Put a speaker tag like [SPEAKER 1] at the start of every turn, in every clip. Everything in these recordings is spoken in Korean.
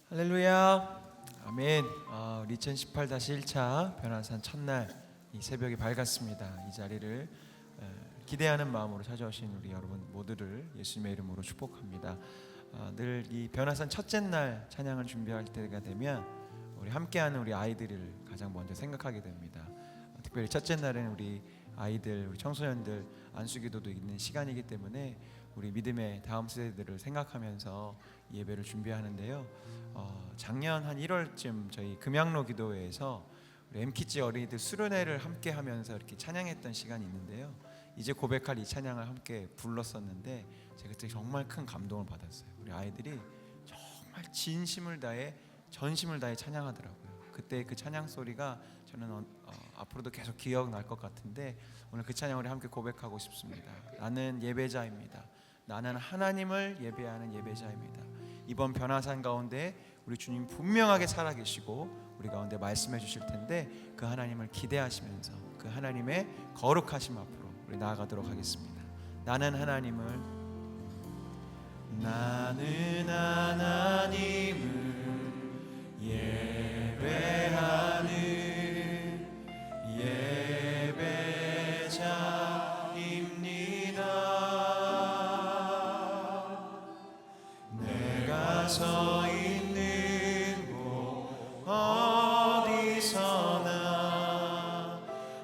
[SPEAKER 1] 할렐루야, 아멘. 우리 2018-1차 변화산 첫날 이 새벽이 밝았습니다. 이 자리를 기대하는 마음으로 찾아오신 우리 여러분 모두를 예수님의 이름으로 축복합니다. 늘 이 변화산 첫째 날 찬양을 준비할 때가 되면 우리 함께하는 우리 아이들을 가장 먼저 생각하게 됩니다. 특별히 첫째 날은 우리 아이들, 우리 청소년들 안수기도도 있는 시간이기 때문에 우리 믿음의 다음 세대들을 생각하면서 예배를 준비하는데요. 작년 한 1월쯤 저희 금양로 기도회에서 우리 MKG 어린이들 수련회를 함께 하면서 이렇게 찬양했던 시간이 있는데요. 이제 고백할 이 찬양을 함께 불렀었는데 제가 그때 정말 큰 감동을 받았어요. 우리 아이들이 정말 진심을 다해 전심을 다해 찬양하더라고요. 그때 그 찬양 소리가 저는 앞으로도 계속 기억날 것 같은데 오늘 그 찬양을 함께 고백하고 싶습니다. 나는 예배자입니다. 나는 하나님을 예배하는 예배자입니다. 이번 변화산 가운데 우리 주님 분명하게 살아계시고 우리 가운데 말씀해 주실 텐데 그 하나님을 기대하시면서 그 하나님의 거룩하심 앞으로 우리 나아가도록 하겠습니다. 나는 하나님을 예배하는 예배자입니다. 내가 서 있는 곳 어디서나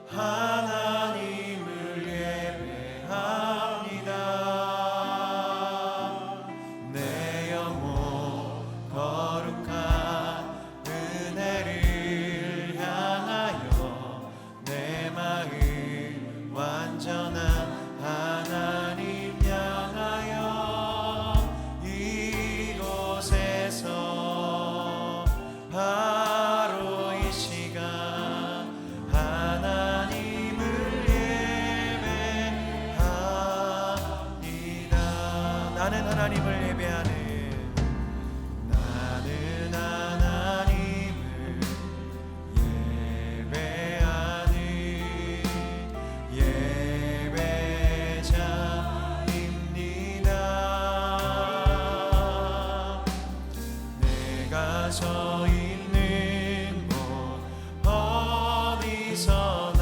[SPEAKER 1] 하나님을 예배합니다. 내 영혼 거룩한 은혜를 향하여 내 마음 완전한 하나님 향하여 이곳에서 바로 이 시간 하나님을 예배합니다. 나는 하나님을 예배하는 서 있는 곳 어디서나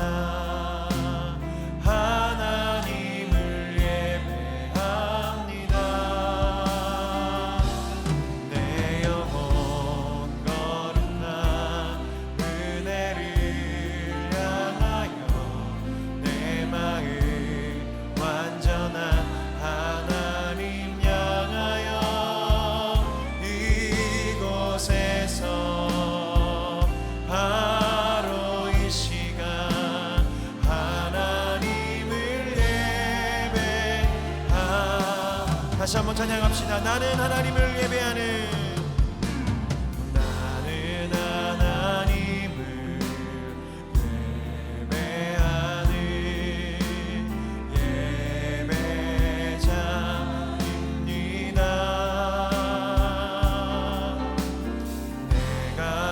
[SPEAKER 1] 하나님을 예배합니다. 내 영혼 거룩한 은혜를 향하여 내 마음 완전한 하나님 향하여 이곳에서 바로 이 시간 하나님을 예배하. 다시 한번 찬양합시다. 나는 하나님을 예배하는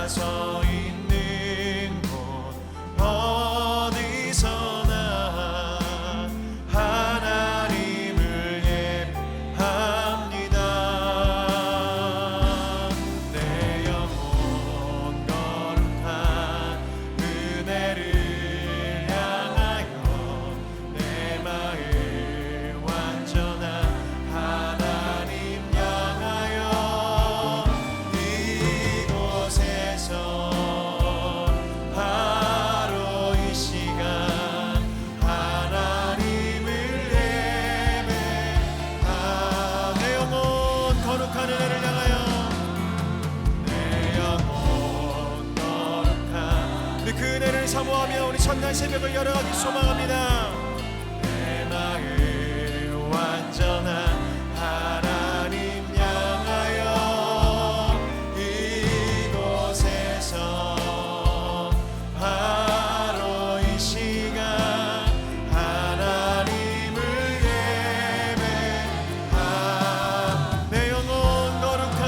[SPEAKER 1] 서 있는 곳 어디서나 하나님을 예배합니다. 내 영혼 거룩한 은혜를 향하여 내 마음 완전한 하나님 향하여 바로 이 시간 하나님을 예배하. 내 영혼 거룩한 은혜를 향하여 내 영혼 거룩한 우리 그 은혜를 사모하며 우리 첫날 새벽을 열어가기 소망합니다. 내 마음 완전한 하나님 향하여 이곳에서 바로 이 시간 하나님을 예배하. 내 영혼 거룩한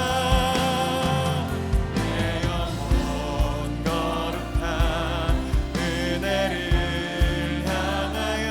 [SPEAKER 1] 은혜를 향하여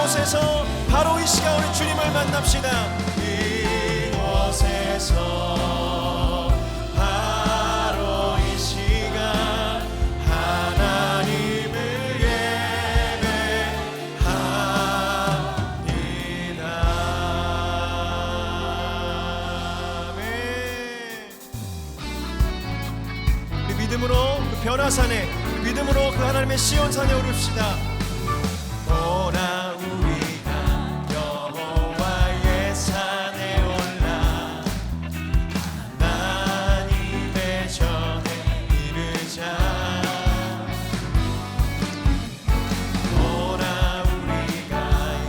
[SPEAKER 1] 이곳에서 바로 이 시간 우리 주님을 만납시다. 이곳에서 바로 이 시간 하나님을 예배합니다. 아멘. 우리 믿음으로 그 변화산에, 믿음으로 그 하나님의 시온산에 오릅시다. 오라 우리가 여호와의 산에 올라 하나님의 전에 이르자. 오라 우리가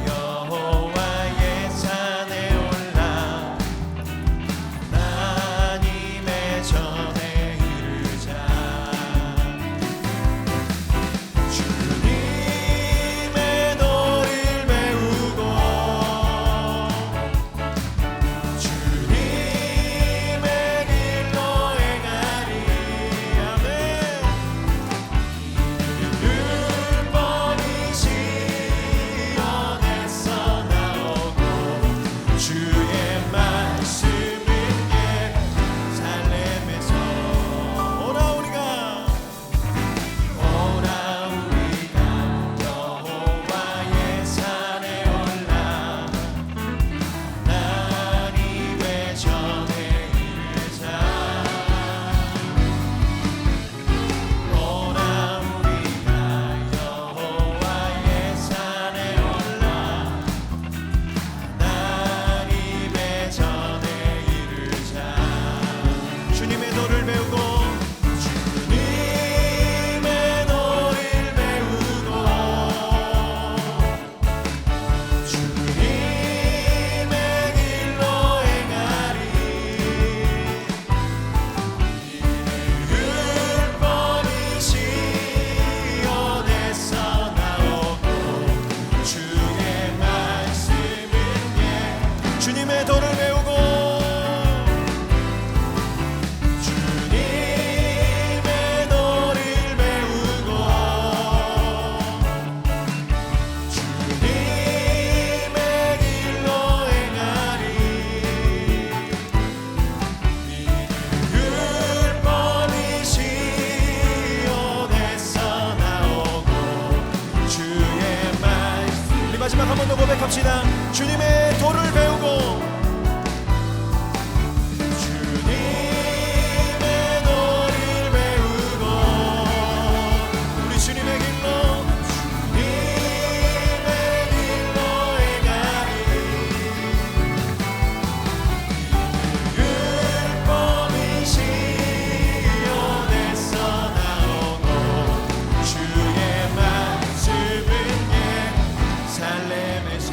[SPEAKER 1] 여호와의 산에 올라 하나님의 전에 이르자. 주님의 노를 메우고 주님의 길로 행하리. 아멘. 율법이 시온에서 나오고 주의 말씀은 예루살렘에서. 오라 우리가 여호와의 산에 올라 하나님의 전에 이르자. 오라 우리가 여호와의 산에 올라 하나님의 전에 이르자. 주님의 도를 배우고 주님의 노를 배우고 주님의 길로 행하리. 율법이 시온에서 나오고 주의 말씀은 주님의 도를 배우고 주님의 노를 배우고 주님의 길로 행하리. 율법이 시온에서 나오고 주의 말씀. 우리 마지막 한 번 더 고백합시다. 주님의 도를 배우고 주님의 노를 배우고 우리 주님의 길로 행하리. 율법이 시온에서 나오고 주의 말씀은 예루살렘에서.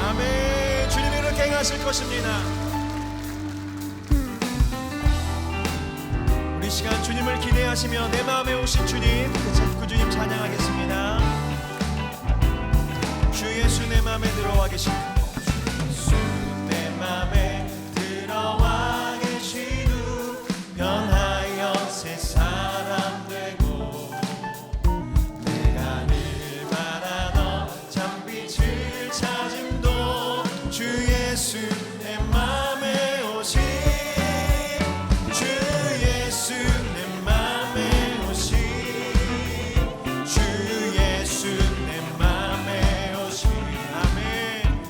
[SPEAKER 1] 아멘. 주님이 이렇게 행하실 것입니다. 우리 시간 주님을 기대하시며 내 마음에 오신 주님, 그 주님 찬양하겠습니다. 주 예수 내 마음에 들어와 계십니다. 주 내 마음에 들어와 계신 후 변하여 새 사람 되고 내가 늘 바라던 참빛을 찾음도 주 예수 내 마음에 오신 주 예수 내 마음에 오신 주 예수 내 마음에 오신. 아멘.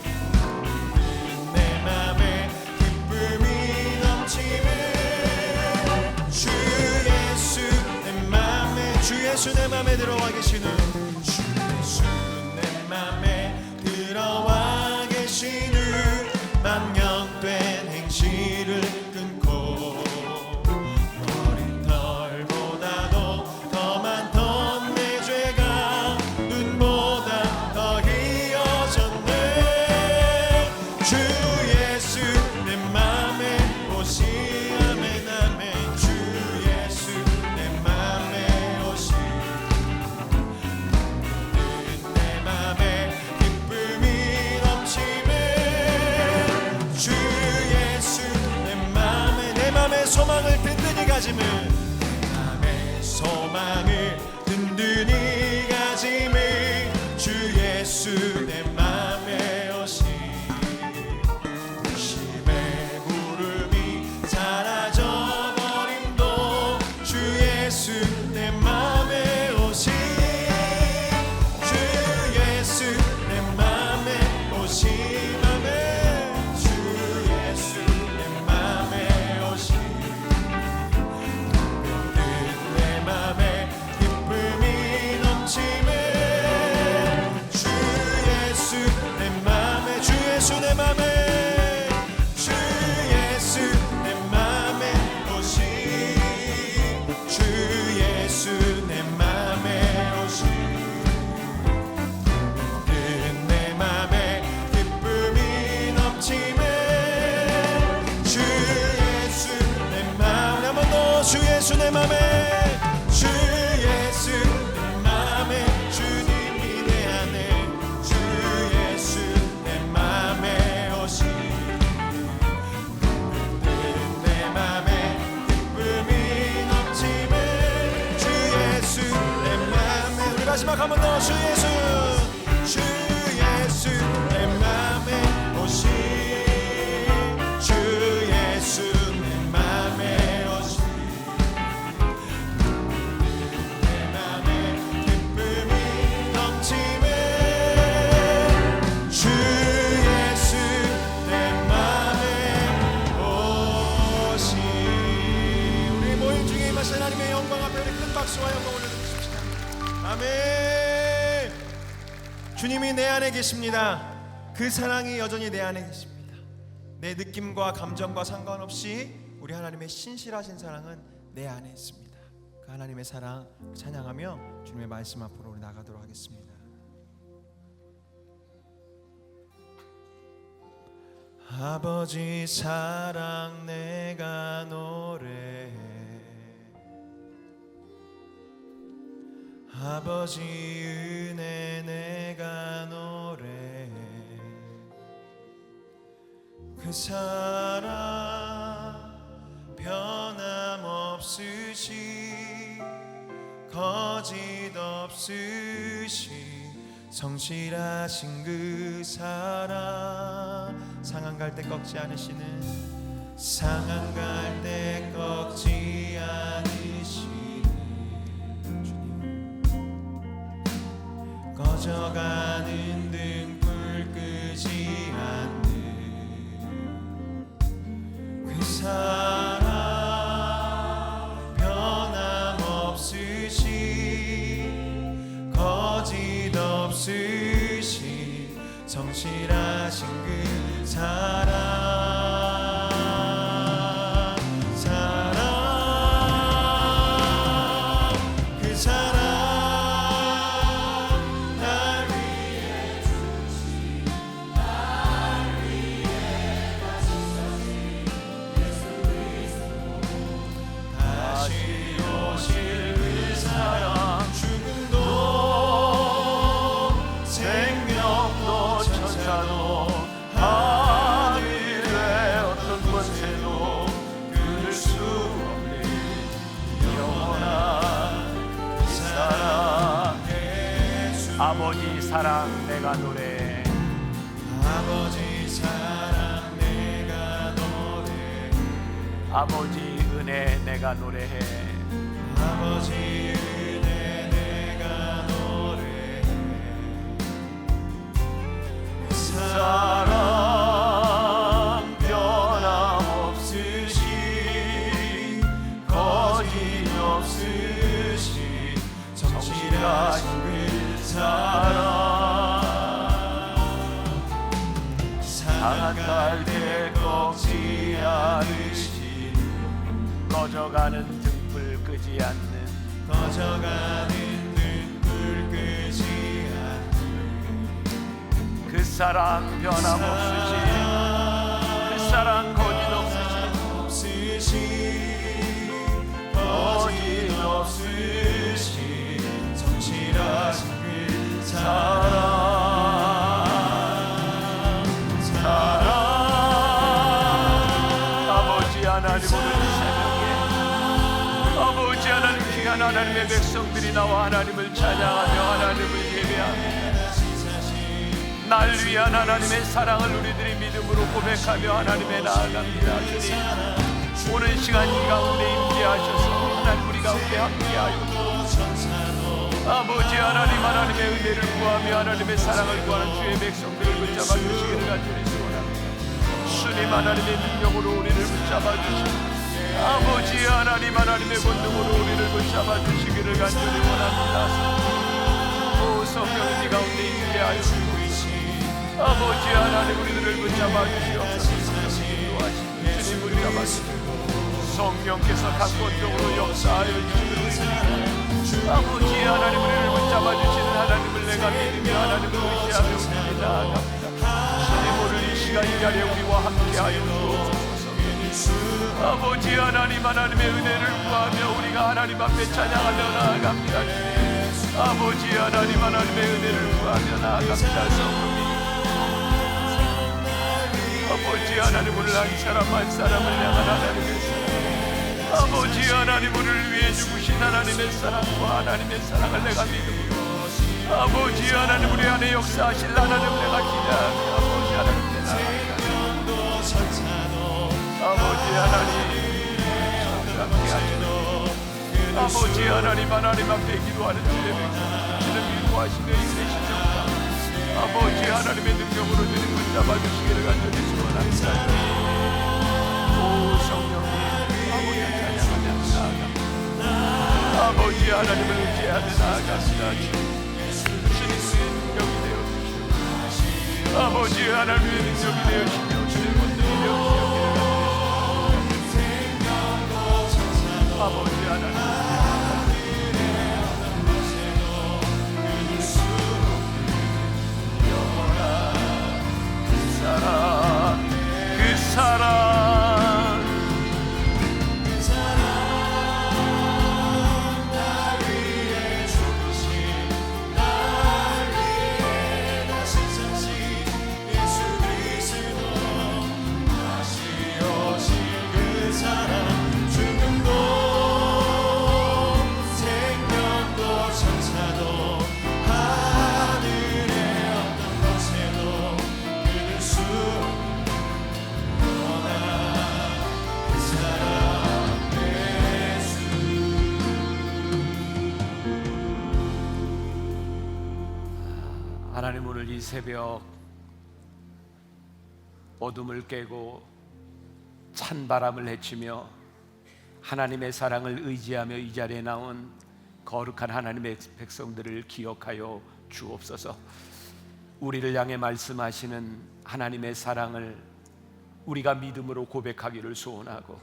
[SPEAKER 1] 내 맘에 오신 심의 구름이 사라져버림도 주 예수 내 맘에 오신 주 예수 내 맘에 오신 주 예수 내 맘에 오신 내 맘에 기쁨이 넘치네 주 예수 내 맘에 주 예수 내 맘에 주 예수 내 맘에 오신 주 예수 내 맘에 오신 내 맘에 기쁨이 넘치네 주 예수 내 맘에 한 번 더 주 예수 내 맘에 주 예수 내 맘에 주님이 내 안에 주 예수 내 맘에 오신 내 맘에 기쁨이 넘치네 주 예수 내 맘에 우리 마지막 한 번 더 주 예수 주 예수 내 맘에 오신 주 예수 내 맘에 오신 내 맘에 기쁨이 넘치네 주 예수 내 맘에 오신 우리 모임 중에 임하신 하나님의 영광 앞에 우리 큰 박수와 영광 올려드리십시다. 아멘. 주님이 내 안에 계십니다. 그 사랑이 여전히 내 안에 계십니다. 내 느낌과 감정과 상관없이 우리 하나님의 신실하신 사랑은 내 안에 있습니다. 그 하나님의 사랑 찬양하며 주님의 말씀 앞으로 우리 나가도록 하겠습니다. 아버지 사랑 내가 노래해 아버지 은혜 내가 노래해 그 사랑 변함없으시 거짓 없으시 성실하신 그 사랑 상한 갈 때 꺾지 않으시는 상한 갈 때 꺾지 않으시는 주님 꺼져가는 등불 끄지 않는 그 사랑 변함없으시 거짓 없으시 성실하신 그 사랑 그 사랑 날 위해 주신 날 위해 가시사신 예수 그리스도 다시 오실 그 사랑 죽음도 생명도 천사도 하늘의 어떤 권세도 끊을 수 없는 영원한 그 사랑
[SPEAKER 2] 아버지 사랑 내가 노래해
[SPEAKER 1] 아버지 사랑 내가 노래해
[SPEAKER 2] 아버지 은혜 내가 노래해
[SPEAKER 1] 아버지 은혜 내가 노래해 그 사랑 변함없으시 거짓 없으시 성실하신 그 사랑 상한 갈대 꺾지 않으시
[SPEAKER 2] 꺼져가는 등불 끄지 않는
[SPEAKER 1] 꺼져가는 등불 끄지 않는
[SPEAKER 2] 그 사랑 변함없으시 그 사랑 거짓
[SPEAKER 1] 없으시 거짓 없으시 성실하신 그 사랑
[SPEAKER 2] 아버지 하나님 오늘 이 새벽에 아버지 하나님 귀한 하나님의 백성들이 나와 하나님을 찬양하며 하나님을 예배합니다. 날 위한 하나님의 사랑을 우리들이 믿음으로 고백하며 하나님의 나아갑니다. 주님, 오늘 시간 이 가운데 임재하셔서 하나님 우리 가운데 함께하여 아버지 하나님, 하나님의 은혜를 구하며 하나님의 사랑을 구하는 주의 백성들을 붙잡아 주시기를 간절히 소원합니다. 주님, 하나님의 능력으로 우리를 붙잡아 주시고 아버지 하나님, 하나님의 권능으로 우리를 붙잡아 주시기를 간절히 원합니다. 오 성령이 가운데 임재하여 주시옵소서. 아버지 하나님, 우리들을 붙잡아 주시옵소서. 주님 붙잡아 주시고 성령께서 각권적으로 역사하여 주시옵소서. 아버지 하나님, 우리를 붙잡아 주시는 하나님을 내가 믿으며 하나님을 의지하며 우리를 나아갑니다. 주님, 오늘 이 시간 이 자리에 우리와 함께하여 주옵소서. 아버지 하나님, 하나님의 은혜를 구하며 우리가 하나님 앞에 찬양하며 나아갑니다. 주님, 아버지 하나님, 하나님의 은혜를 구하며 나아갑니다. 성령님, 아버지 하나님, 오늘 한 사람 한 사람을 향한 하나님의 사랑, 아버지 하나님, 우리를 위해 죽으신 하나님의 사랑과 하나님의 사랑을 내가 믿음으로 아버지 하나님, 우리 안에 역사하실 하나님 내가 기대하며 아버지 하나님 내 나아갑니다. 아버지 하나님, 함께 하시는 아버지 하나님, 하나님 앞에 기도하는 주의 백성 주님 위로하시며 이끄시옵소서. 아버지 하나님의 능력으로 주님 붙잡아 주시기를 간절히 소원합니다. 오 성령님, 아버지 찬양하며 나아갑니다. 아버지 하나님을 의지하며 나아갑니다. 주님의 능력이 되어주시옵소서. 아버지 하나님의 능력이 되어주시며 주님 권능이 되어주시옵소서. 아버지 하나님, 영원한 그 사랑, 그 사랑, 그 사랑, 날 위해 죽으신, 날 위해 다시 사신 예수 그리스도, 다시 오신 그 사랑, 죽음도 하나님, 오늘 이 새벽 어둠을 깨고 찬바람을 헤치며 하나님의 사랑을 의지하며 이 자리에 나온 거룩한 하나님의 백성들을 기억하여 주옵소서. 우리를 향해 말씀하시는 하나님의 사랑을 우리가 믿음으로 고백하기를 소원하고,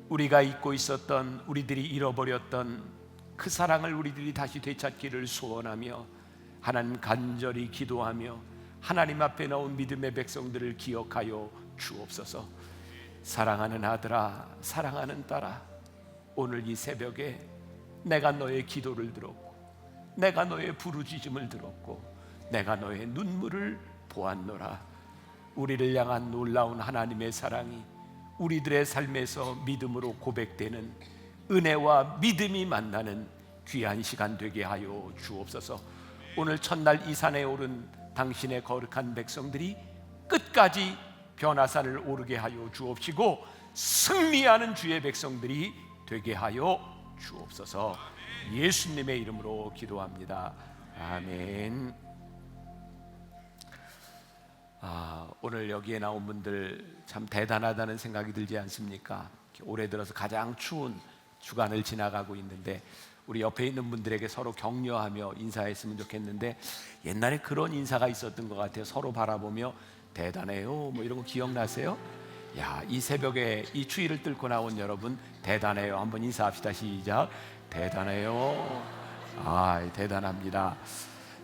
[SPEAKER 2] 우리가 잊고 있었던, 우리들이 잃어버렸던 그 사랑을 우리들이 다시 되찾기를 소원하며 하나님 간절히 기도하며 하나님 앞에 나온 믿음의 백성들을 기억하여 주옵소서. 사랑하는 아들아, 사랑하는 딸아, 오늘 이 새벽에 내가 너의 기도를 들었고, 내가 너의 부르짖음을 들었고, 내가 너의 눈물을 보았노라. 우리를 향한 놀라운 하나님의 사랑이 우리들의 삶에서 믿음으로 고백되는 은혜와 믿음이 만나는 귀한 시간 되게 하여 주옵소서. 오늘 첫날 이 산에 오른 당신의 거룩한 백성들이 끝까지 변화산을 오르게 하여 주옵시고 승리하는 주의 백성들이 되게 하여 주옵소서. 예수님의 이름으로 기도합니다. 아멘. 오늘 여기에 나온 분들 참 대단하다는 생각이 들지 않습니까? 올해 들어서 가장 추운 주간을 지나가고 있는데 우리 옆에 있는 분들에게 서로 격려하며 인사했으면 좋겠는데, 옛날에 그런 인사가 있었던 것 같아요. 서로 바라보며 대단해요 뭐 이런 거 기억나세요? 야, 이 새벽에 이 추위를 뚫고 나온 여러분 대단해요. 한번 인사합시다. 시작. 대단해요. 대단합니다.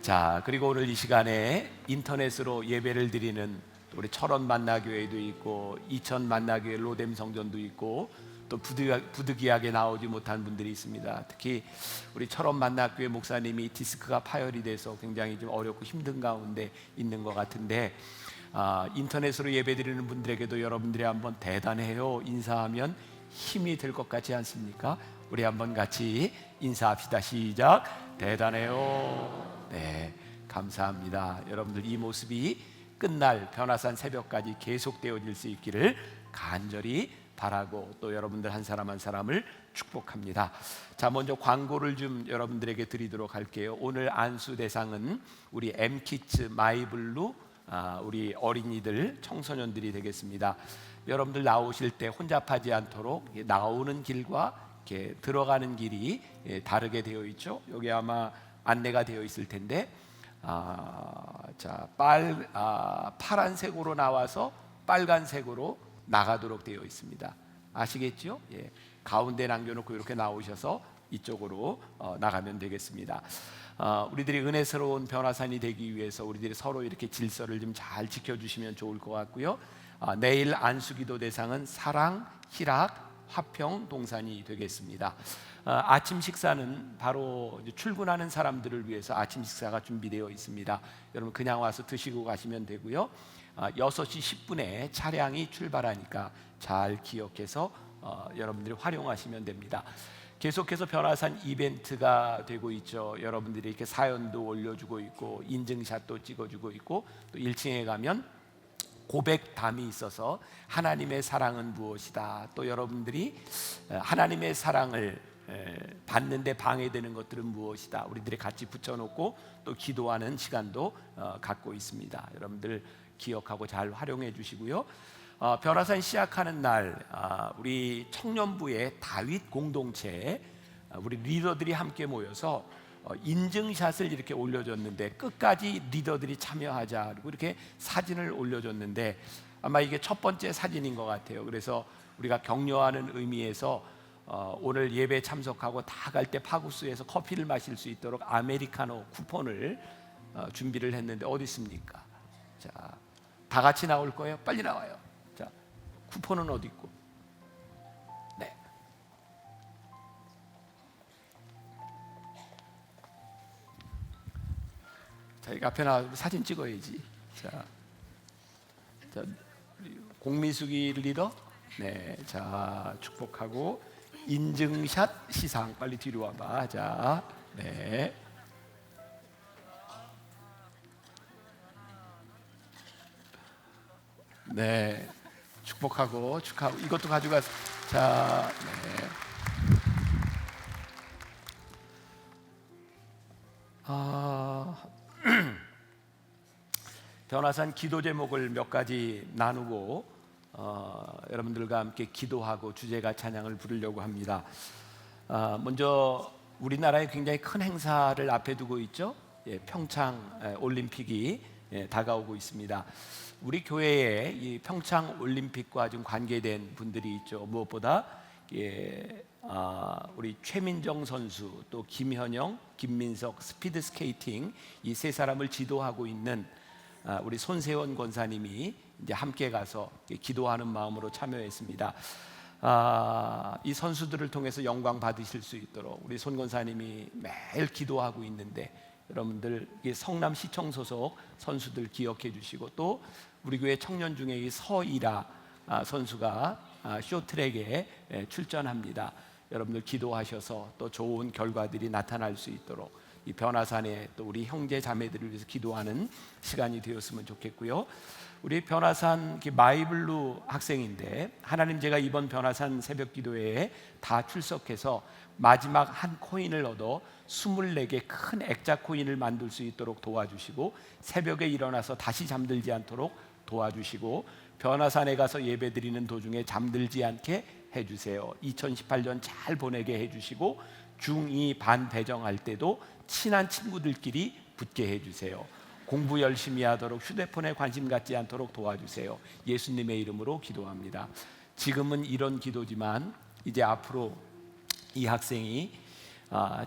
[SPEAKER 2] 자, 그리고 오늘 이 시간에 인터넷으로 예배를 드리는 우리 철원 만나교회도 있고 이천 만나교회 로뎀 성전도 있고 또 부득이하게 나오지 못한 분들이 있습니다. 특히 우리 철원 만나교회 목사님이 디스크가 파열이 돼서 굉장히 좀 어렵고 힘든 가운데 있는 것 같은데, 인터넷으로 예배드리는 분들에게도 여러분들이 한번 대단해요 인사하면 힘이 될 것 같지 않습니까? 우리 한번 같이 인사합시다. 시작. 대단해요. 네, 감사합니다. 여러분들 이 모습이 끝날 변화산 새벽까지 계속되어질 수 있기를 간절히 바라고 또 여러분들 한 사람 한 사람을 축복합니다. 자, 먼저 광고를 좀 여러분들에게 드리도록 할게요. 오늘 안수 대상은 우리 M키즈 마이블루 우리 어린이들 청소년들이 되겠습니다. 여러분들 나오실 때 혼잡하지 않도록 나오는 길과 이렇게 들어가는 길이 다르게 되어 있죠. 여기 아마 안내가 되어 있을 텐데 파란색으로 나와서 빨간색으로 나가도록 되어 있습니다. 아시겠죠? 예. 가운데 남겨놓고 이렇게 나오셔서 이쪽으로 나가면 되겠습니다. 우리들이 은혜스러운 변화산이 되기 위해서 우리들이 서로 이렇게 질서를 좀 잘 지켜주시면 좋을 것 같고요. 내일 안수기도 대상은 사랑, 희락, 화평, 동산이 되겠습니다. 아침 식사는 바로 이제 출근하는 사람들을 위해서 아침 식사가 준비되어 있습니다. 여러분 그냥 와서 드시고 가시면 되고요. 6시 10분에 차량이 출발하니까 잘 기억해서 여러분들이 활용하시면 됩니다. 계속해서 변화산 이벤트가 되고 있죠. 여러분들이 이렇게 사연도 올려주고 있고 인증샷도 찍어주고 있고 또 1층에 가면 고백담이 있어서 하나님의 사랑은 무엇이다. 또 여러분들이 하나님의 사랑을 받는데 방해되는 것들은 무엇이다. 우리들이 같이 붙여놓고 또 기도하는 시간도 갖고 있습니다. 여러분들 기억하고 잘 활용해 주시고요. 변화산 시작하는 날 우리 청년부의 다윗 공동체 우리 리더들이 함께 모여서 인증샷을 이렇게 올려줬는데 끝까지 리더들이 참여하자 그리고 이렇게 사진을 올려줬는데 아마 이게 첫 번째 사진인 것 같아요. 그래서 우리가 격려하는 의미에서 오늘 예배 참석하고 다 갈 때 파구스에서 커피를 마실 수 있도록 아메리카노 쿠폰을 준비를 했는데 어디 있습니까? 자, 다 같이 나올 거예요. 빨리 나와요. 자, 쿠폰은 어디 있고? 네. 자, 여기 앞에 나와 사진 찍어야지. 자, 공미숙이 리더. 네, 자 축복하고 인증샷 시상 빨리 뒤로 와봐. 자, 네. 네, 축복하고 축하하고 이것도 가져가. 자, 네. 변화산 기도 제목을 몇 가지 나누고 여러분들과 함께 기도하고 주제가 찬양을 부르려고 합니다. 먼저 우리나라에 굉장히 큰 행사를 앞에 두고 있죠. 평창 올림픽이 다가오고 있습니다. 우리 교회에 이 평창 올림픽과 좀 관계된 분들이 있죠. 무엇보다 우리 최민정 선수 또 김현영, 김민석 스피드 스케이팅 이 세 사람을 지도하고 있는 우리 손세원 권사님이 이제 함께 가서 기도하는 마음으로 참여했습니다. 이 선수들을 통해서 영광 받으실 수 있도록 우리 손 권사님이 매일 기도하고 있는데 여러분들 성남시청 소속 선수들 기억해 주시고 또 우리 교회 청년 중에 이 서이라 선수가 쇼트랙에 출전합니다. 여러분들 기도하셔서 또 좋은 결과들이 나타날 수 있도록 이 변화산에 또 우리 형제 자매들을 위해서 기도하는 시간이 되었으면 좋겠고요. 우리 변화산 마이블루 학생인데 하나님 제가 이번 변화산 새벽 기도회에 다 출석해서 마지막 한 코인을 얻어 24개 큰 액자 코인을 만들 수 있도록 도와주시고 새벽에 일어나서 다시 잠들지 않도록 도와주시고 변화산에 가서 예배드리는 도중에 잠들지 않게 해주세요. 2018년 잘 보내게 해주시고 중2 반 배정할 때도 친한 친구들끼리 붙게 해주세요. 공부 열심히 하도록 휴대폰에 관심 갖지 않도록 도와주세요. 예수님의 이름으로 기도합니다. 지금은 이런 기도지만 이제 앞으로 이 학생이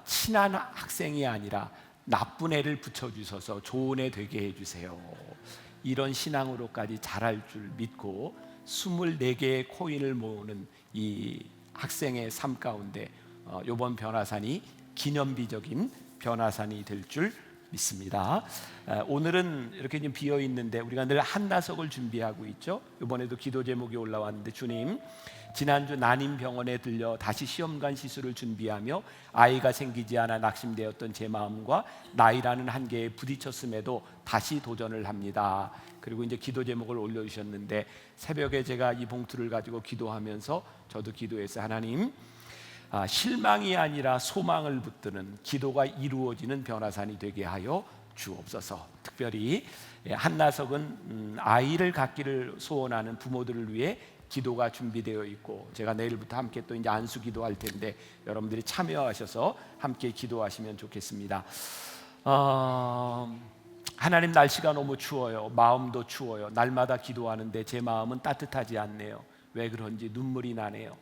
[SPEAKER 2] 친한 학생이 아니라 나쁜 애를 붙여주셔서 좋은 애 되게 해주세요. 이런 신앙으로까지 자랄 줄 믿고 24개의 코인을 모으는 이 학생의 삶 가운데 이번 변화산이 기념비적인 변화산이 될 줄 믿습니다. 오늘은 이렇게 좀 비어 있는데 우리가 늘 한나석을 준비하고 있죠. 이번에도 기도 제목이 올라왔는데, 주님, 지난주 난임병원에 들려 다시 시험관 시술을 준비하며 아이가 생기지 않아 낙심되었던 제 마음과 나이라는 한계에 부딪혔음에도 다시 도전을 합니다. 그리고 이제 기도 제목을 올려주셨는데, 새벽에 제가 이 봉투를 가지고 기도하면서 저도 기도했어요. 하나님, 실망이 아니라 소망을 붙드는 기도가 이루어지는 변화산이 되게 하여 주옵소서. 특별히 한나석은 아이를 갖기를 소원하는 부모들을 위해 기도가 준비되어 있고, 제가 내일부터 함께 또 이제 안수 기도할 텐데 여러분들이 참여하셔서 함께 기도하시면 좋겠습니다. 하나님, 날씨가 너무 추워요. 마음도 추워요. 날마다 기도하는데 제 마음은 따뜻하지 않네요. 왜 그런지 눈물이 나네요.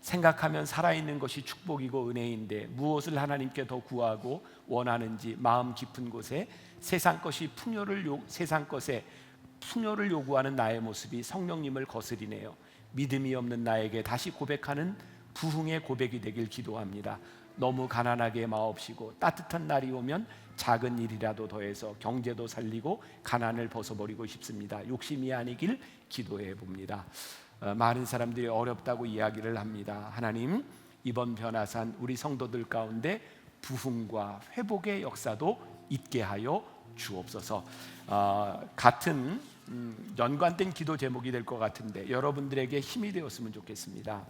[SPEAKER 2] 생각하면 살아있는 것이 축복이고 은혜인데 무엇을 하나님께 더 구하고 원하는지 마음 깊은 곳에 세상 것에 풍요를 요구하는 나의 모습이 성령님을 거스리네요. 믿음이 없는 나에게 다시 고백하는 부흥의 고백이 되길 기도합니다. 너무 가난하게 마옵시고 따뜻한 날이 오면 작은 일이라도 더해서 경제도 살리고 가난을 벗어버리고 싶습니다. 욕심이 아니길 기도해 봅니다. 많은 사람들이 어렵다고 이야기를 합니다. 하나님, 이번 변화산 우리 성도들 가운데 부흥과 회복의 역사도 있게 하여 주옵소서. 같은 연관된 기도 제목이 될 것 같은데 여러분들에게 힘이 되었으면 좋겠습니다.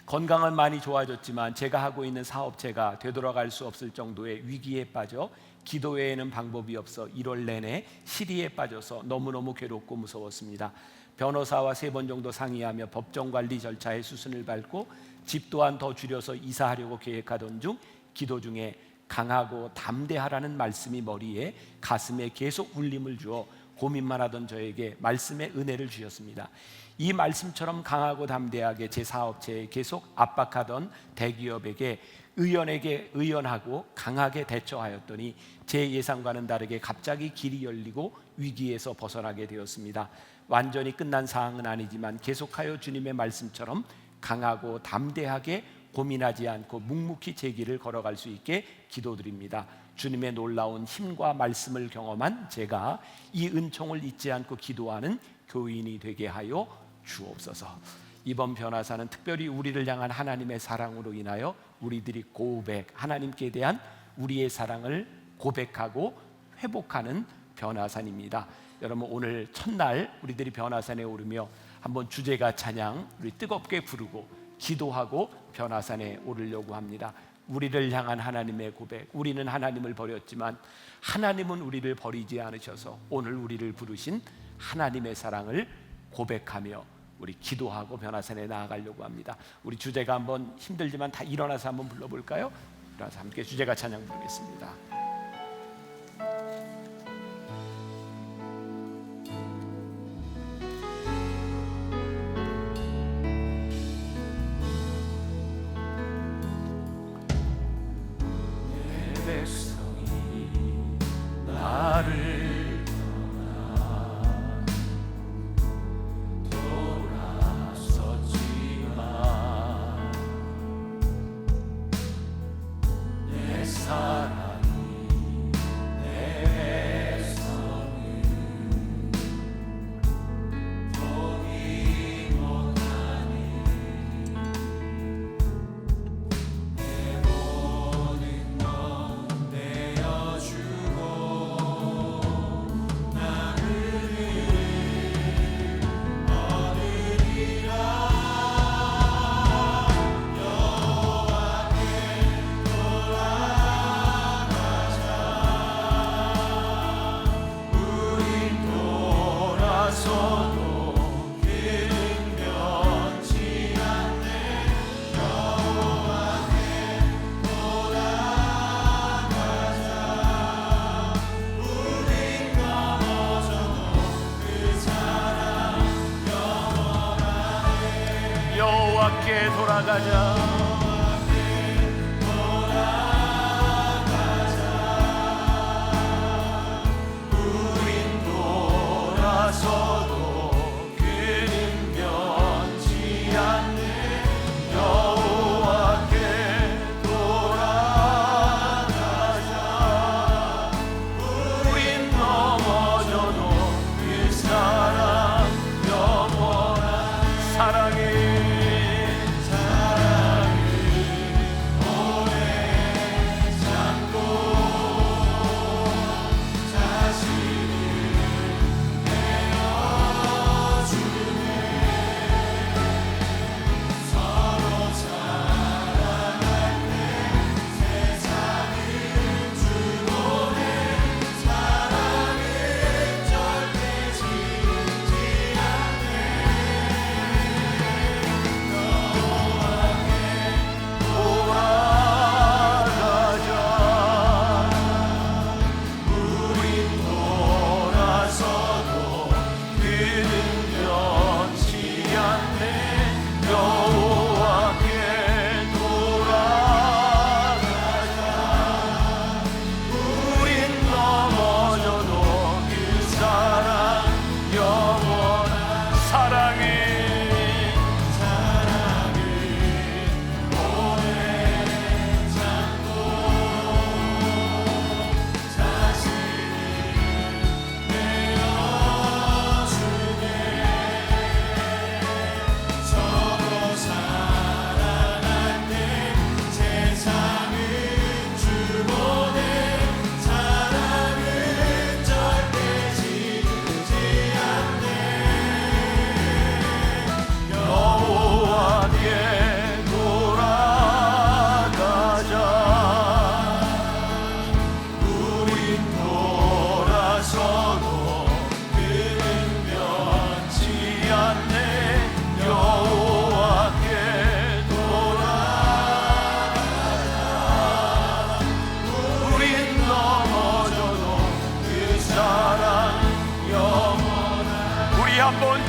[SPEAKER 2] 건강은 많이 좋아졌지만 제가 하고 있는 사업체가 되돌아갈 수 없을 정도의 위기에 빠져 기도 외에는 방법이 없어 1월 내내 시리에 빠져서 너무너무 괴롭고 무서웠습니다. 변호사와 3번 정도 상의하며 법정관리 절차의 수순을 밟고 집 또한 더 줄여서 이사하려고 계획하던 중 기도 중에 강하고 담대하라는 말씀이 머리에 가슴에 계속 울림을 주어 고민만 하던 저에게 말씀의 은혜를 주셨습니다. 이 말씀처럼 강하고 담대하게 제 사업체에 계속 압박하던 대기업에게 의연하고 강하게 대처하였더니 제 예상과는 다르게 갑자기 길이 열리고 위기에서 벗어나게 되었습니다. 완전히 끝난 상황은 아니지만 계속하여 주님의 말씀처럼 강하고 담대하게 고민하지 않고 묵묵히 제 길을 걸어갈 수 있게 기도드립니다. 주님의 놀라운 힘과 말씀을 경험한 제가 이 은총을 잊지 않고 기도하는 교인이 되게 하여 주옵소서. 이번 변화사는 특별히 우리를 향한 하나님의 사랑으로 인하여 우리들이 하나님께 대한 우리의 사랑을 고백하고 회복하는 변화산입니다. 여러분, 오늘 첫날 우리들이 변화산에 오르며 한번 주제가 찬양 우리 뜨겁게 부르고 기도하고 변화산에 오르려고 합니다. 우리를 향한 하나님의 고백. 우리는 하나님을 버렸지만 하나님은 우리를 버리지 않으셔서 오늘 우리를 부르신 하나님의 사랑을 고백하며 우리 기도하고 변화산에 나아가려고 합니다. 우리 주제가 한번 힘들지만 다 일어나서 한번 불러볼까요? 일어나서 함께 주제가 찬양 부르겠습니다. 여호와께 돌아가자. 우린 돌아서도 그는 변치 않네. 여호와께 돌아가자.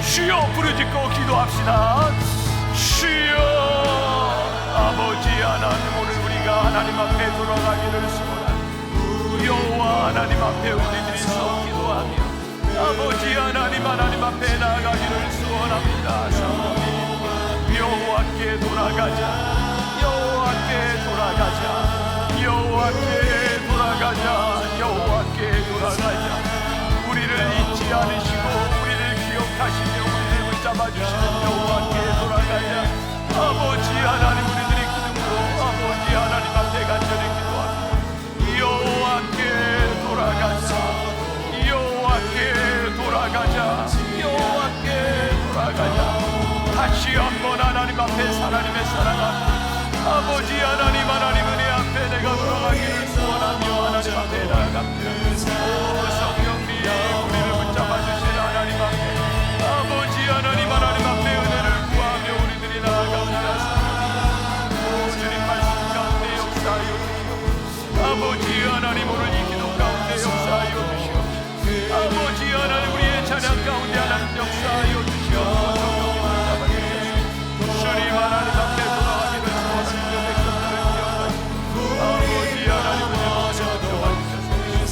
[SPEAKER 2] 주여 부르짖고 기도합시다. 주여. 아버지 하나님, 오늘 우리가 하나님 앞에 돌아가기를 소원합니다. 여호와 하나님 앞에 우리들이 서 기도하며 아버지 하나님 앞에 나아가기를 소원합니다. 사모님, 여호와께 돌아가자. 여호와께 돌아가자. 여호와께 돌아가자. 여호와께 돌아가자. 우리를 잊지 않으시고 우리를 기억하시며 우리를 붙잡아 주시는 여호와께 돌아가자. 아버지 하나님, 우리들이 기름으로 아버지 하나님 앞에 간절히 기도합니다. 여호와께 돌아가자. 여호와께 돌아가자. 여호와께 돌아가자. 다시 한번 하나님 앞에 하나님의 사랑합니다. 아버지 하나님 은혜 앞에 내가 돌아가기를 소원하며 하나님 앞에 나아갑니다. 오 성령님, 우리를 붙잡아 주신 하나님 앞에 아버지 하나님 앞에 은혜를 구하며 우리들이 나아갑니다. 오 주님 말씀 가운데 역사하여 주시옵소서. 아버지 하나님, 오늘 이 기도 가운데 역사하여 주시옵소서. 아버지 하나님, 우리의 찬양 가운데 하나님 역사하여 주시옵소서. 주님 하나님 앞에 돌아가기를 소원하는 백성들을 기억하시고 아버지 하나님 은혜로 도와주셔서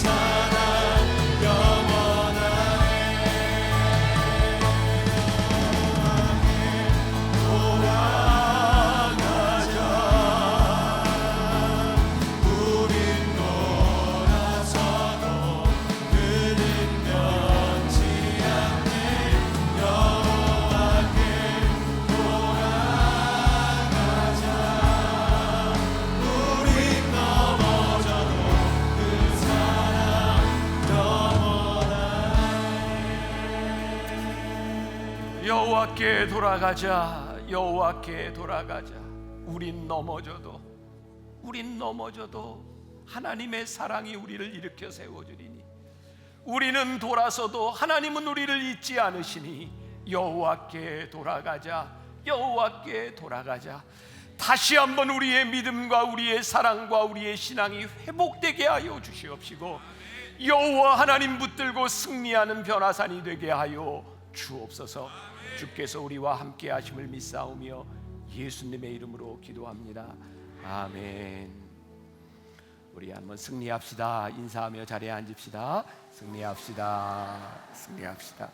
[SPEAKER 2] 여호와께 돌아가자. 여호와께 돌아가자. 우린 넘어져도 하나님의 사랑이 우리를 일으켜 세워주리니 우리는 돌아서도 하나님은 우리를 잊지 않으시니 여호와께 돌아가자. 여호와께 돌아가자. 다시 한번 우리의 믿음과 우리의 사랑과 우리의 신앙이 회복되게 하여 주시옵시고 여호와 하나님 붙들고 승리하는 변화산이 되게 하여 주옵소서. 주께서 우리와 함께 하심을 믿사오며 예수님의 이름으로 기도합니다. 아멘. 우리 한번 승리합시다. 인사하며 자리에 앉읍시다. 승리합시다. 승리합시다.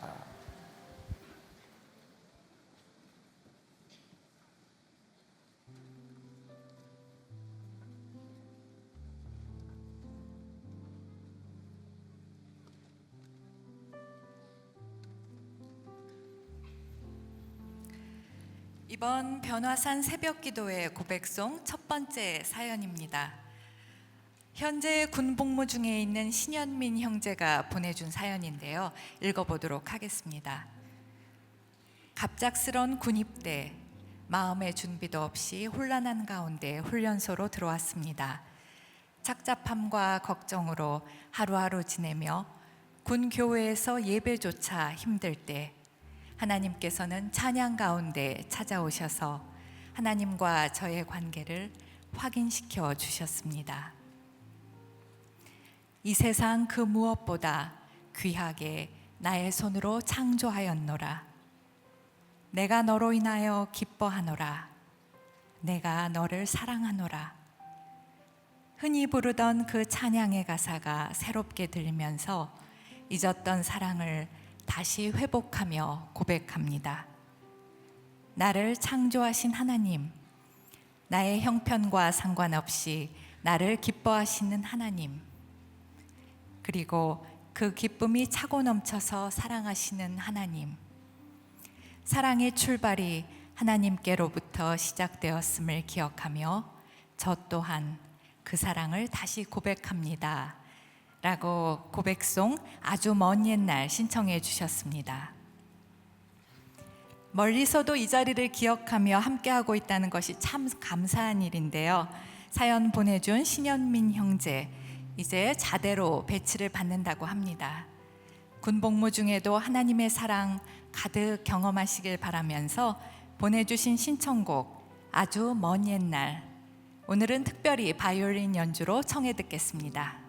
[SPEAKER 3] 이번 변화산 새벽기도의 고백송 첫 번째 사연입니다. 현재 군복무 중에 있는 신현민 형제가 보내준 사연인데요, 읽어보도록 하겠습니다. 갑작스런 군입대, 마음의 준비도 없이 혼란한 가운데 훈련소로 들어왔습니다. 착잡함과 걱정으로 하루하루 지내며 군 교회에서 예배조차 힘들 때 하나님께서는 찬양 가운데 찾아오셔서 하나님과 저의 관계를 확인시켜 주셨습니다. 이 세상 그 무엇보다 귀하게 나의 손으로 창조하였노라. 내가 너로 인하여 기뻐하노라. 내가 너를 사랑하노라. 흔히 부르던 그 찬양의 가사가 새롭게 들리면서 잊었던 사랑을 다시 회복하며 고백합니다. 나를 창조하신 하나님, 나의 형편과 상관없이 나를 기뻐하시는 하나님, 그리고 그 기쁨이 차고 넘쳐서 사랑하시는 하나님, 사랑의 출발이 하나님께로부터 시작되었음을 기억하며 저 또한 그 사랑을 다시 고백합니다 라고 고백송 아주 먼 옛날 신청해 주셨습니다. 멀리서도 이 자리를 기억하며 함께하고 있다는 것이 참 감사한 일인데요, 사연 보내준 신현민 형제, 이제 자대로 배치를 받는다고 합니다. 군복무 중에도 하나님의 사랑 가득 경험하시길 바라면서 보내주신 신청곡 아주 먼 옛날, 오늘은 특별히 바이올린 연주로 청해 듣겠습니다.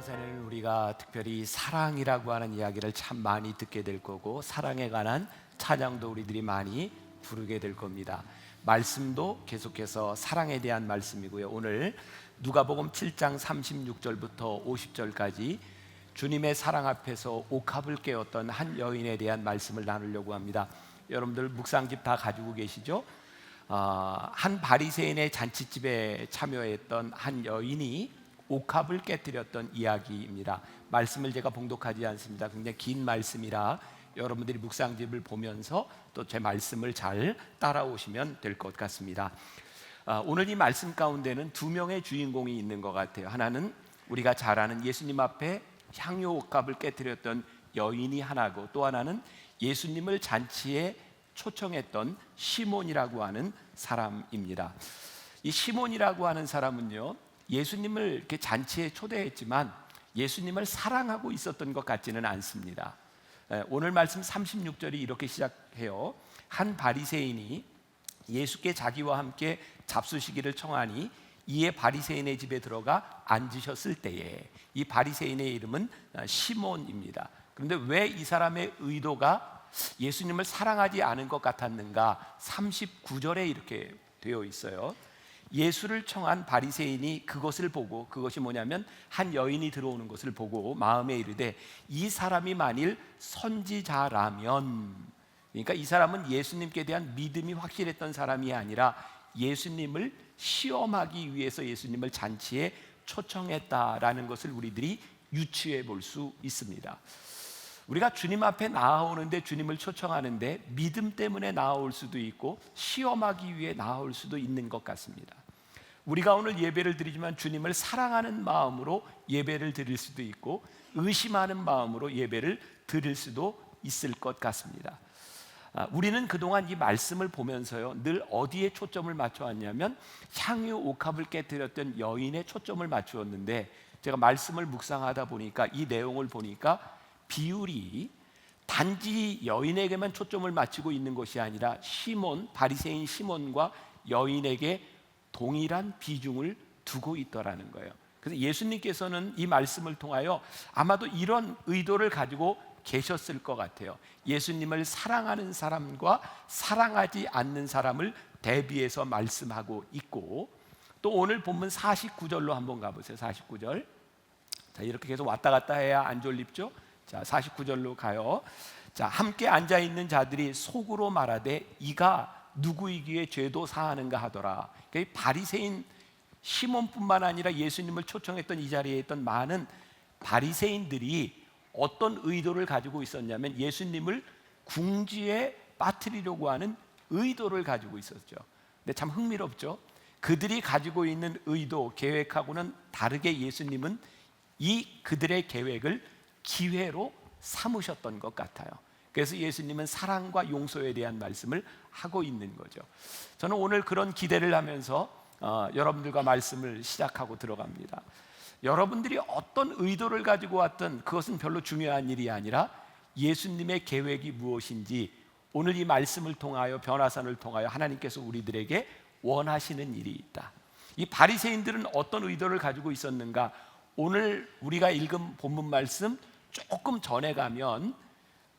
[SPEAKER 2] 변화산에는 우리가 특별히 사랑이라고 하는 이야기를 참 많이 듣게 될 거고, 사랑에 관한 찬양도 우리들이 많이 부르게 될 겁니다. 말씀도 계속해서 사랑에 대한 말씀이고요. 오늘 누가복음 7장 36절부터 50절까지 주님의 사랑 앞에서 옥합을 깨웠던 한 여인에 대한 말씀을 나누려고 합니다. 여러분들 묵상집 다 가지고 계시죠? 한 바리새인의 잔치집에 참여했던 한 여인이 옥합을 깨뜨렸던 이야기입니다. 말씀을 제가 봉독하지 않습니다. 굉장히 긴 말씀이라 여러분들이 묵상집을 보면서 또 제 말씀을 잘 따라오시면 될 것 같습니다. 오늘 이 말씀 가운데는 두 명의 주인공이 있는 것 같아요. 하나는 우리가 잘 아는 예수님 앞에 향유 옥합을 깨뜨렸던 여인이 하나고, 또 하나는 예수님을 잔치에 초청했던 시몬이라고 하는 사람입니다. 이 시몬이라고 하는 사람은요, 예수님을 이렇게 잔치에 초대했지만 예수님을 사랑하고 있었던 것 같지는 않습니다. 오늘 말씀 36절이 이렇게 시작해요. 한 바리새인이 예수께 자기와 함께 잡수시기를 청하니 이에 바리새인의 집에 들어가 앉으셨을 때에, 이 바리새인의 이름은 시몬입니다. 그런데 왜 이 사람의 의도가 예수님을 사랑하지 않은 것 같았는가? 39절에 이렇게 되어 있어요. 예수를 청한 바리새인이 그것을 보고, 그것이 뭐냐면 한 여인이 들어오는 것을 보고 마음에 이르되 이 사람이 만일 선지자라면, 그러니까 이 사람은 예수님께 대한 믿음이 확실했던 사람이 아니라 예수님을 시험하기 위해서 예수님을 잔치에 초청했다라는 것을 우리들이 유추해 볼 수 있습니다. 우리가 주님 앞에 나아오는데, 주님을 초청하는데 믿음 때문에 나아올 수도 있고 시험하기 위해 나아올 수도 있는 것 같습니다. 우리가 오늘 예배를 드리지만 주님을 사랑하는 마음으로 예배를 드릴 수도 있고 의심하는 마음으로 예배를 드릴 수도 있을 것 같습니다. 우리는 그동안 이 말씀을 보면서요, 늘 어디에 초점을 맞춰왔냐면 향유 옥합을 깨뜨렸던 여인에 초점을 맞추었는데, 제가 말씀을 묵상하다 보니까 이 내용을 보니까 비율이 단지 여인에게만 초점을 맞추고 있는 것이 아니라 시몬, 바리새인 시몬과 여인에게 동일한 비중을 두고 있더라는 거예요. 그래서 예수님께서는 이 말씀을 통하여 아마도 이런 의도를 가지고 계셨을 것 같아요. 예수님을 사랑하는 사람과 사랑하지 않는 사람을 대비해서 말씀하고 있고, 또 오늘 본문 49절로 한번 가보세요. 49절. 자, 이렇게 계속 왔다 갔다 해야 안 졸립죠? 자, 49절로 가요. 자, 함께 앉아 있는 자들이 속으로 말하되 이가 누구이기에 죄도 사하는가 하더라. 그러니까 바리새인 시몬뿐만 아니라 예수님을 초청했던 이 자리에 있던 많은 바리새인들이 어떤 의도를 가지고 있었냐면 예수님을 궁지에 빠뜨리려고 하는 의도를 가지고 있었죠. 근데 참 흥미롭죠. 그들이 가지고 있는 의도, 계획하고는 다르게 예수님은 이 그들의 계획을 기회로 삼으셨던 것 같아요. 그래서 예수님은 사랑과 용서에 대한 말씀을 하고 있는 거죠. 저는 오늘 그런 기대를 하면서 여러분들과 말씀을 시작하고 들어갑니다. 여러분들이 어떤 의도를 가지고 왔든 그것은 별로 중요한 일이 아니라 예수님의 계획이 무엇인지 오늘 이 말씀을 통하여, 변화산을 통하여 하나님께서 우리들에게 원하시는 일이 있다. 이 바리새인들은 어떤 의도를 가지고 있었는가? 오늘 우리가 읽은 본문 말씀 조금 전에 가면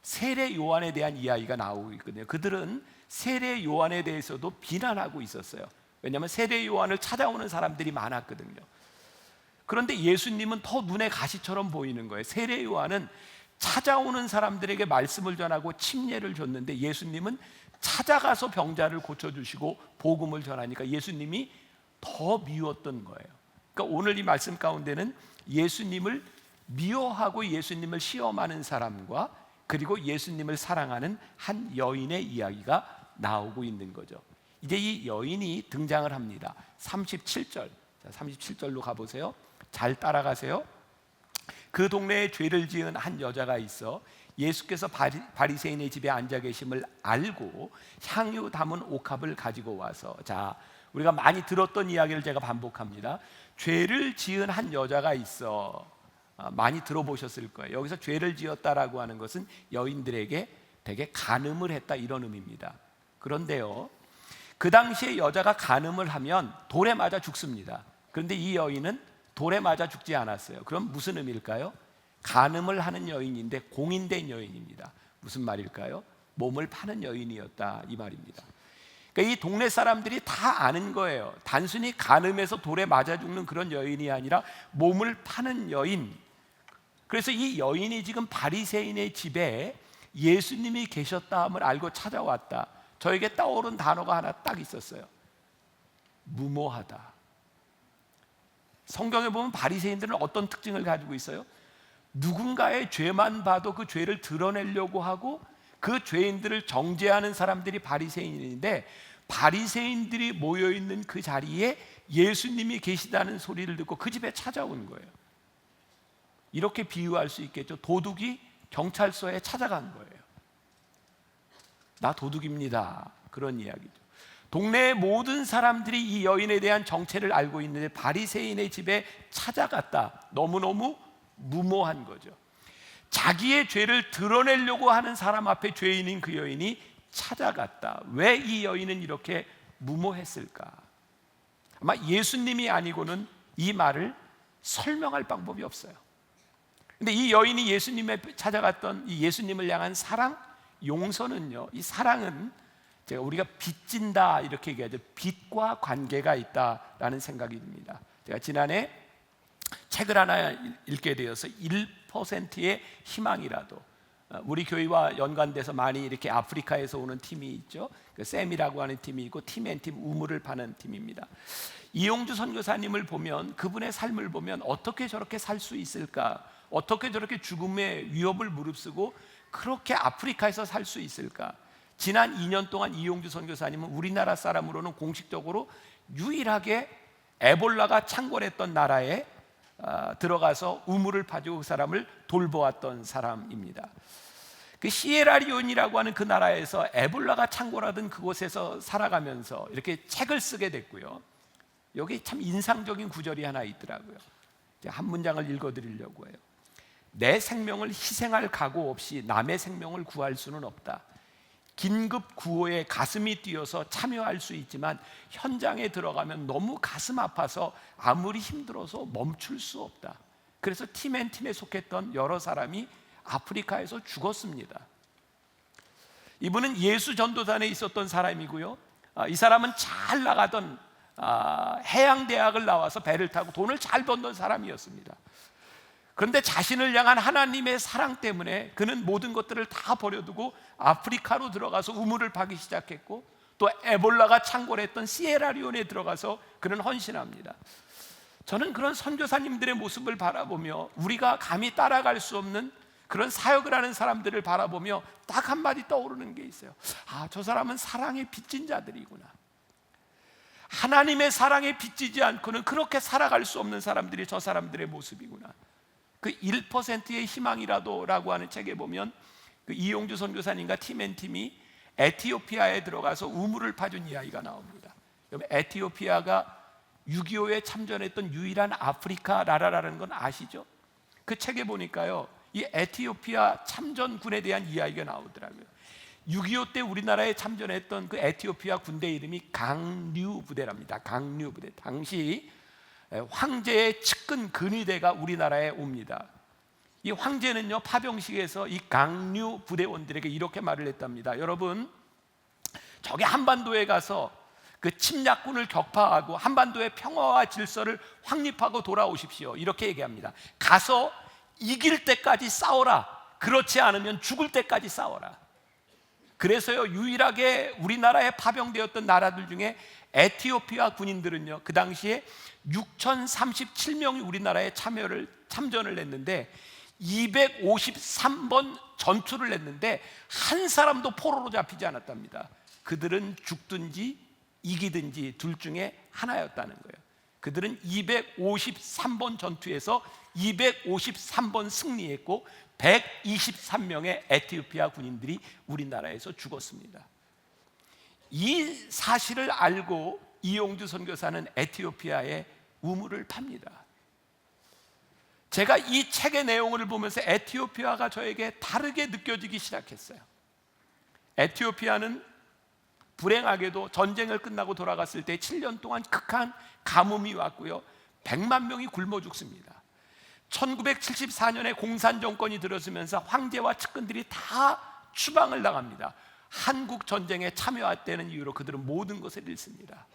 [SPEAKER 2] 세례 요한에 대한 이야기가 나오고 있거든요. 그들은 세례 요한에 대해서도 비난하고 있었어요. 왜냐하면 세례 요한을 찾아오는 사람들이 많았거든요. 그런데 예수님은 더 눈에 가시처럼 보이는 거예요. 세례 요한은 찾아오는 사람들에게 말씀을 전하고 침례를 줬는데 예수님은 찾아가서 병자를 고쳐주시고 복음을 전하니까 예수님이 더 미웠던 거예요. 그러니까 오늘 이 말씀 가운데는 예수님을 미워하고 예수님을 시험하는 사람과 그리고 예수님을 사랑하는 한 여인의 이야기가 나오고 있는 거죠. 이제 이 여인이 등장을 합니다. 37절. 자, 37절로 가보세요. 잘 따라가세요. 그 동네에 죄를 지은 한 여자가 있어 예수께서 바리새인의 집에 앉아 계심을 알고 향유 담은 옥합을 가지고 와서, 자, 우리가 많이 들었던 이야기를 제가 반복합니다. 죄를 지은 한 여자가 있어. 많이 들어보셨을 거예요. 여기서 죄를 지었다라고 하는 것은 여인들에게 되게 간음을 했다, 이런 의미입니다. 그런데요, 그 당시에 여자가 간음을 하면 돌에 맞아 죽습니다. 그런데 이 여인은 돌에 맞아 죽지 않았어요. 그럼 무슨 의미일까요? 간음을 하는 여인인데 공인된 여인입니다. 무슨 말일까요? 몸을 파는 여인이었다, 이 말입니다. 그러니까 이 동네 사람들이 다 아는 거예요. 단순히 간음해서 돌에 맞아 죽는 그런 여인이 아니라 몸을 파는 여인. 그래서 이 여인이 지금 바리새인의 집에 예수님이 계셨다함을 알고 찾아왔다. 저에게 떠오른 단어가 하나 딱 있었어요. 무모하다. 성경에 보면 바리새인들은 어떤 특징을 가지고 있어요? 누군가의 죄만 봐도 그 죄를 드러내려고 하고 그 죄인들을 정죄하는 사람들이 바리새인인데, 바리새인들이 모여있는 그 자리에 예수님이 계시다는 소리를 듣고 그 집에 찾아온 거예요. 이렇게 비유할 수 있겠죠. 도둑이 경찰서에 찾아간 거예요. 나 도둑입니다, 그런 이야기죠. 동네의 모든 사람들이 이 여인에 대한 정체를 알고 있는데 바리새인의 집에 찾아갔다. 너무너무 무모한 거죠. 자기의 죄를 드러내려고 하는 사람 앞에 죄인인 그 여인이 찾아갔다. 왜 이 여인은 이렇게 무모했을까? 아마 예수님이 아니고는 이 말을 설명할 방법이 없어요. 근데 이 여인이 예수님에 찾아갔던 이 예수님을 향한 사랑, 용서는요, 이 사랑은 제가 우리가 빚진다 이렇게 얘기하죠. 빚과 관계가 있다라는 생각이 듭니다. 제가 지난해 책을 하나 읽게 되어서 1%의 희망이라도, 우리 교회와 연관돼서 많이 이렇게 아프리카에서 오는 팀이 있죠. 그 샘이라고 하는 팀이 있고 팀앤팀 우물을 파는 팀입니다. 이용주 선교사님을 보면, 그분의 삶을 보면 어떻게 저렇게 살 수 있을까? 어떻게 저렇게 죽음의 위협을 무릅쓰고 그렇게 아프리카에서 살 수 있을까? 지난 2년 동안 이용주 선교사님은 우리나라 사람으로는 공식적으로 유일하게 에볼라가 창궐했던 나라에 들어가서 우물을 파주고 그 사람을 돌보았던 사람입니다. 그 시에라리온이라고 하는 그 나라에서 에볼라가 창궐하던 그곳에서 살아가면서 이렇게 책을 쓰게 됐고요. 여기 참 인상적인 구절이 하나 있더라고요. 한 문장을 읽어드리려고 해요. 내 생명을 희생할 각오 없이 남의 생명을 구할 수는 없다. 긴급 구호에 가슴이 뛰어서 참여할 수 있지만 현장에 들어가면 너무 가슴 아파서 아무리 힘들어서 멈출 수 없다. 그래서 팀앤팀에 속했던 여러 사람이 아프리카에서 죽었습니다. 이분은 예수 전도단에 있었던 사람이고요. 이 사람은 잘 나가던 해양대학을 나와서 배를 타고 돈을 잘 벌던 사람이었습니다. 그런데 자신을 향한 하나님의 사랑 때문에 그는 모든 것들을 다 버려두고 아프리카로 들어가서 우물을 파기 시작했고, 또 에볼라가 창궐했던 시에라리온에 들어가서 그는 헌신합니다. 저는 그런 선교사님들의 모습을 바라보며, 우리가 감히 따라갈 수 없는 그런 사역을 하는 사람들을 바라보며 딱 한마디 떠오르는 게 있어요. 저 사람은 사랑에 빚진 자들이구나. 하나님의 사랑에 빚지지 않고는 그렇게 살아갈 수 없는 사람들이 저 사람들의 모습이구나. 그 1%의 희망이라도 라고 하는 책에 보면, 그 이용주 선교사님과 팀앤팀이 에티오피아에 들어가서 우물을 파준 이야기가 나옵니다. 에티오피아가 6.25에 참전했던 유일한 아프리카 나라라는 건 아시죠? 그 책에 보니까요, 이 에티오피아 참전군에 대한 이야기가 나오더라고요. 6.25 때 우리나라에 참전했던 그 에티오피아 군대 이름이 강류 부대랍니다. 강류 부대. 당시 황제의 측근 근위대가 우리나라에 옵니다. 이 황제는요, 파병식에서 이 강류 부대원들에게 이렇게 말을 했답니다. 여러분, 저기 한반도에 가서 그 침략군을 격파하고 한반도의 평화와 질서를 확립하고 돌아오십시오. 이렇게 얘기합니다. 가서 이길 때까지 싸워라. 그렇지 않으면 죽을 때까지 싸워라. 그래서요, 유일하게 우리나라에 파병되었던 나라들 중에 에티오피아 군인들은요, 그 당시에 6,037명이 우리나라에 참전을 했는데 253번 전투를 했는데 한 사람도 포로로 잡히지 않았답니다. 그들은 죽든지 이기든지 둘 중에 하나였다는 거예요. 그들은 253번 전투에서 253번 승리했고 123명의 에티오피아 군인들이 우리나라에서 죽었습니다. 이 사실을 알고 이용주 선교사는 에티오피아에 우물을 팝니다. 제가 이 책의 내용을 보면서 에티오피아가 저에게 다르게 느껴지기 시작했어요. 에티오피아는 불행하게도 전쟁을 끝나고 돌아갔을 때 7년 동안 극한 가뭄이 왔고요, 100만 명이 굶어 죽습니다. 1974년에 공산 정권이 들어서면서 황제와 측근들이 다 추방을 당합니다. 한국 전쟁에 참여했다는 이유로 그들은 모든 것을 잃습니다.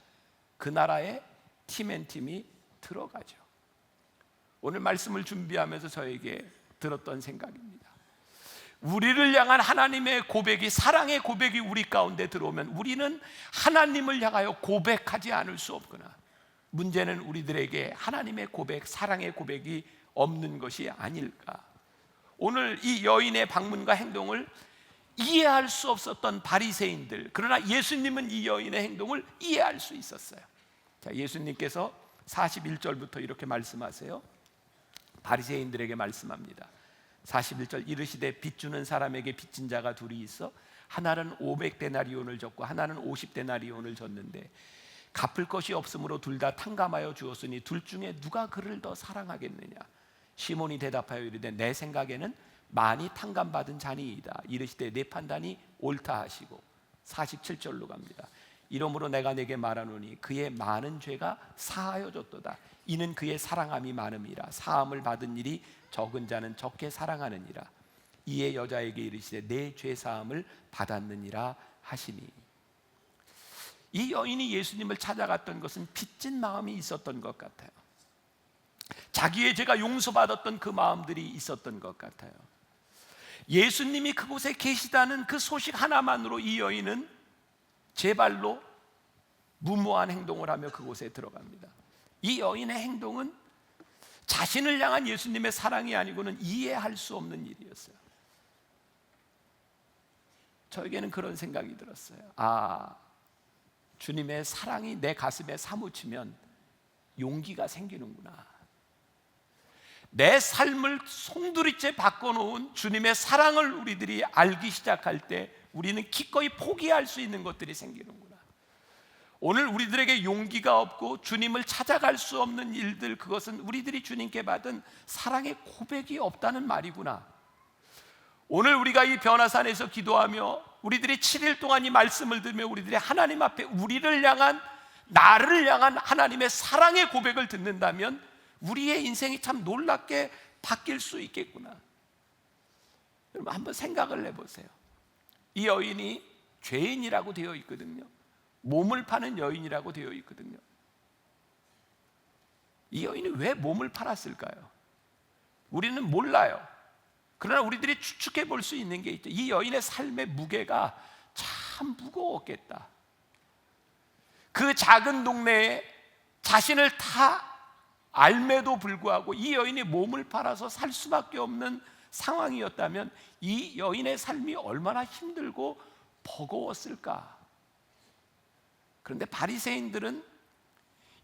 [SPEAKER 2] 그 나라에 팀앤팀이 들어가죠. 오늘 말씀을 준비하면서 저에게 들었던 생각입니다. 우리를 향한 하나님의 고백이, 사랑의 고백이 우리 가운데 들어오면 우리는 하나님을 향하여 고백하지 않을 수 없구나. 문제는 우리들에게 하나님의 고백, 사랑의 고백이 없는 것이 아닐까. 오늘 이 여인의 방문과 행동을 이해할 수 없었던 바리새인들, 그러나 예수님은 이 여인의 행동을 이해할 수 있었어요. 자, 예수님께서 41절부터 이렇게 말씀하세요. 바리새인들에게 말씀합니다. 41절, 이르시되 빚주는 사람에게 빚진 자가 둘이 있어 하나는 500데나리온을 줬고 하나는 50데나리온을 줬는데 갚을 것이 없으므로 둘 다 탕감하여 주었으니 둘 중에 누가 그를 더 사랑하겠느냐. 시몬이 대답하여 이르되 내 생각에는 많이 탕감받은 자니이다. 이르시되 내 판단이 옳다 하시고 47절로 갑니다. 이러므로 내가 내게 말하노니 그의 많은 죄가 사하여 줬도다. 이는 그의 사랑함이 많음이라. 사함을 받은 일이 적은 자는 적게 사랑하느니라. 이에 여자에게 이르시되 내 죄 사함을 받았느니라 하시니. 이 여인이 예수님을 찾아갔던 것은 빚진 마음이 있었던 것 같아요. 자기의 죄가 용서받았던 그 마음들이 있었던 것 같아요. 예수님이 그곳에 계시다는 그 소식 하나만으로 이 여인은 제 발로 무모한 행동을 하며 그곳에 들어갑니다. 이 여인의 행동은 자신을 향한 예수님의 사랑이 아니고는 이해할 수 없는 일이었어요. 저에게는 그런 생각이 들었어요. 아, 주님의 사랑이 내 가슴에 사무치면 용기가 생기는구나. 내 삶을 송두리째 바꿔놓은 주님의 사랑을 우리들이 알기 시작할 때 우리는 기꺼이 포기할 수 있는 것들이 생기는구나. 오늘 우리들에게 용기가 없고 주님을 찾아갈 수 없는 일들, 그것은 우리들이 주님께 받은 사랑의 고백이 없다는 말이구나. 오늘 우리가 이 변화산에서 기도하며 우리들이 7일 동안 이 말씀을 들으며 우리들이 하나님 앞에 우리를 향한, 나를 향한 하나님의 사랑의 고백을 듣는다면 우리의 인생이 참 놀랍게 바뀔 수 있겠구나. 여러분 한번 생각을 해보세요. 이 여인이 죄인이라고 되어 있거든요. 몸을 파는 여인이라고 되어 있거든요. 이 여인이 왜 몸을 팔았을까요? 우리는 몰라요. 그러나 우리들이 추측해 볼 수 있는 게 있죠. 이 여인의 삶의 무게가 참 무거웠겠다. 그 작은 동네에 자신을 다 알매도 불구하고 이 여인이 몸을 팔아서 살 수밖에 없는 상황이었다면 이 여인의 삶이 얼마나 힘들고 버거웠을까. 그런데 바리새인들은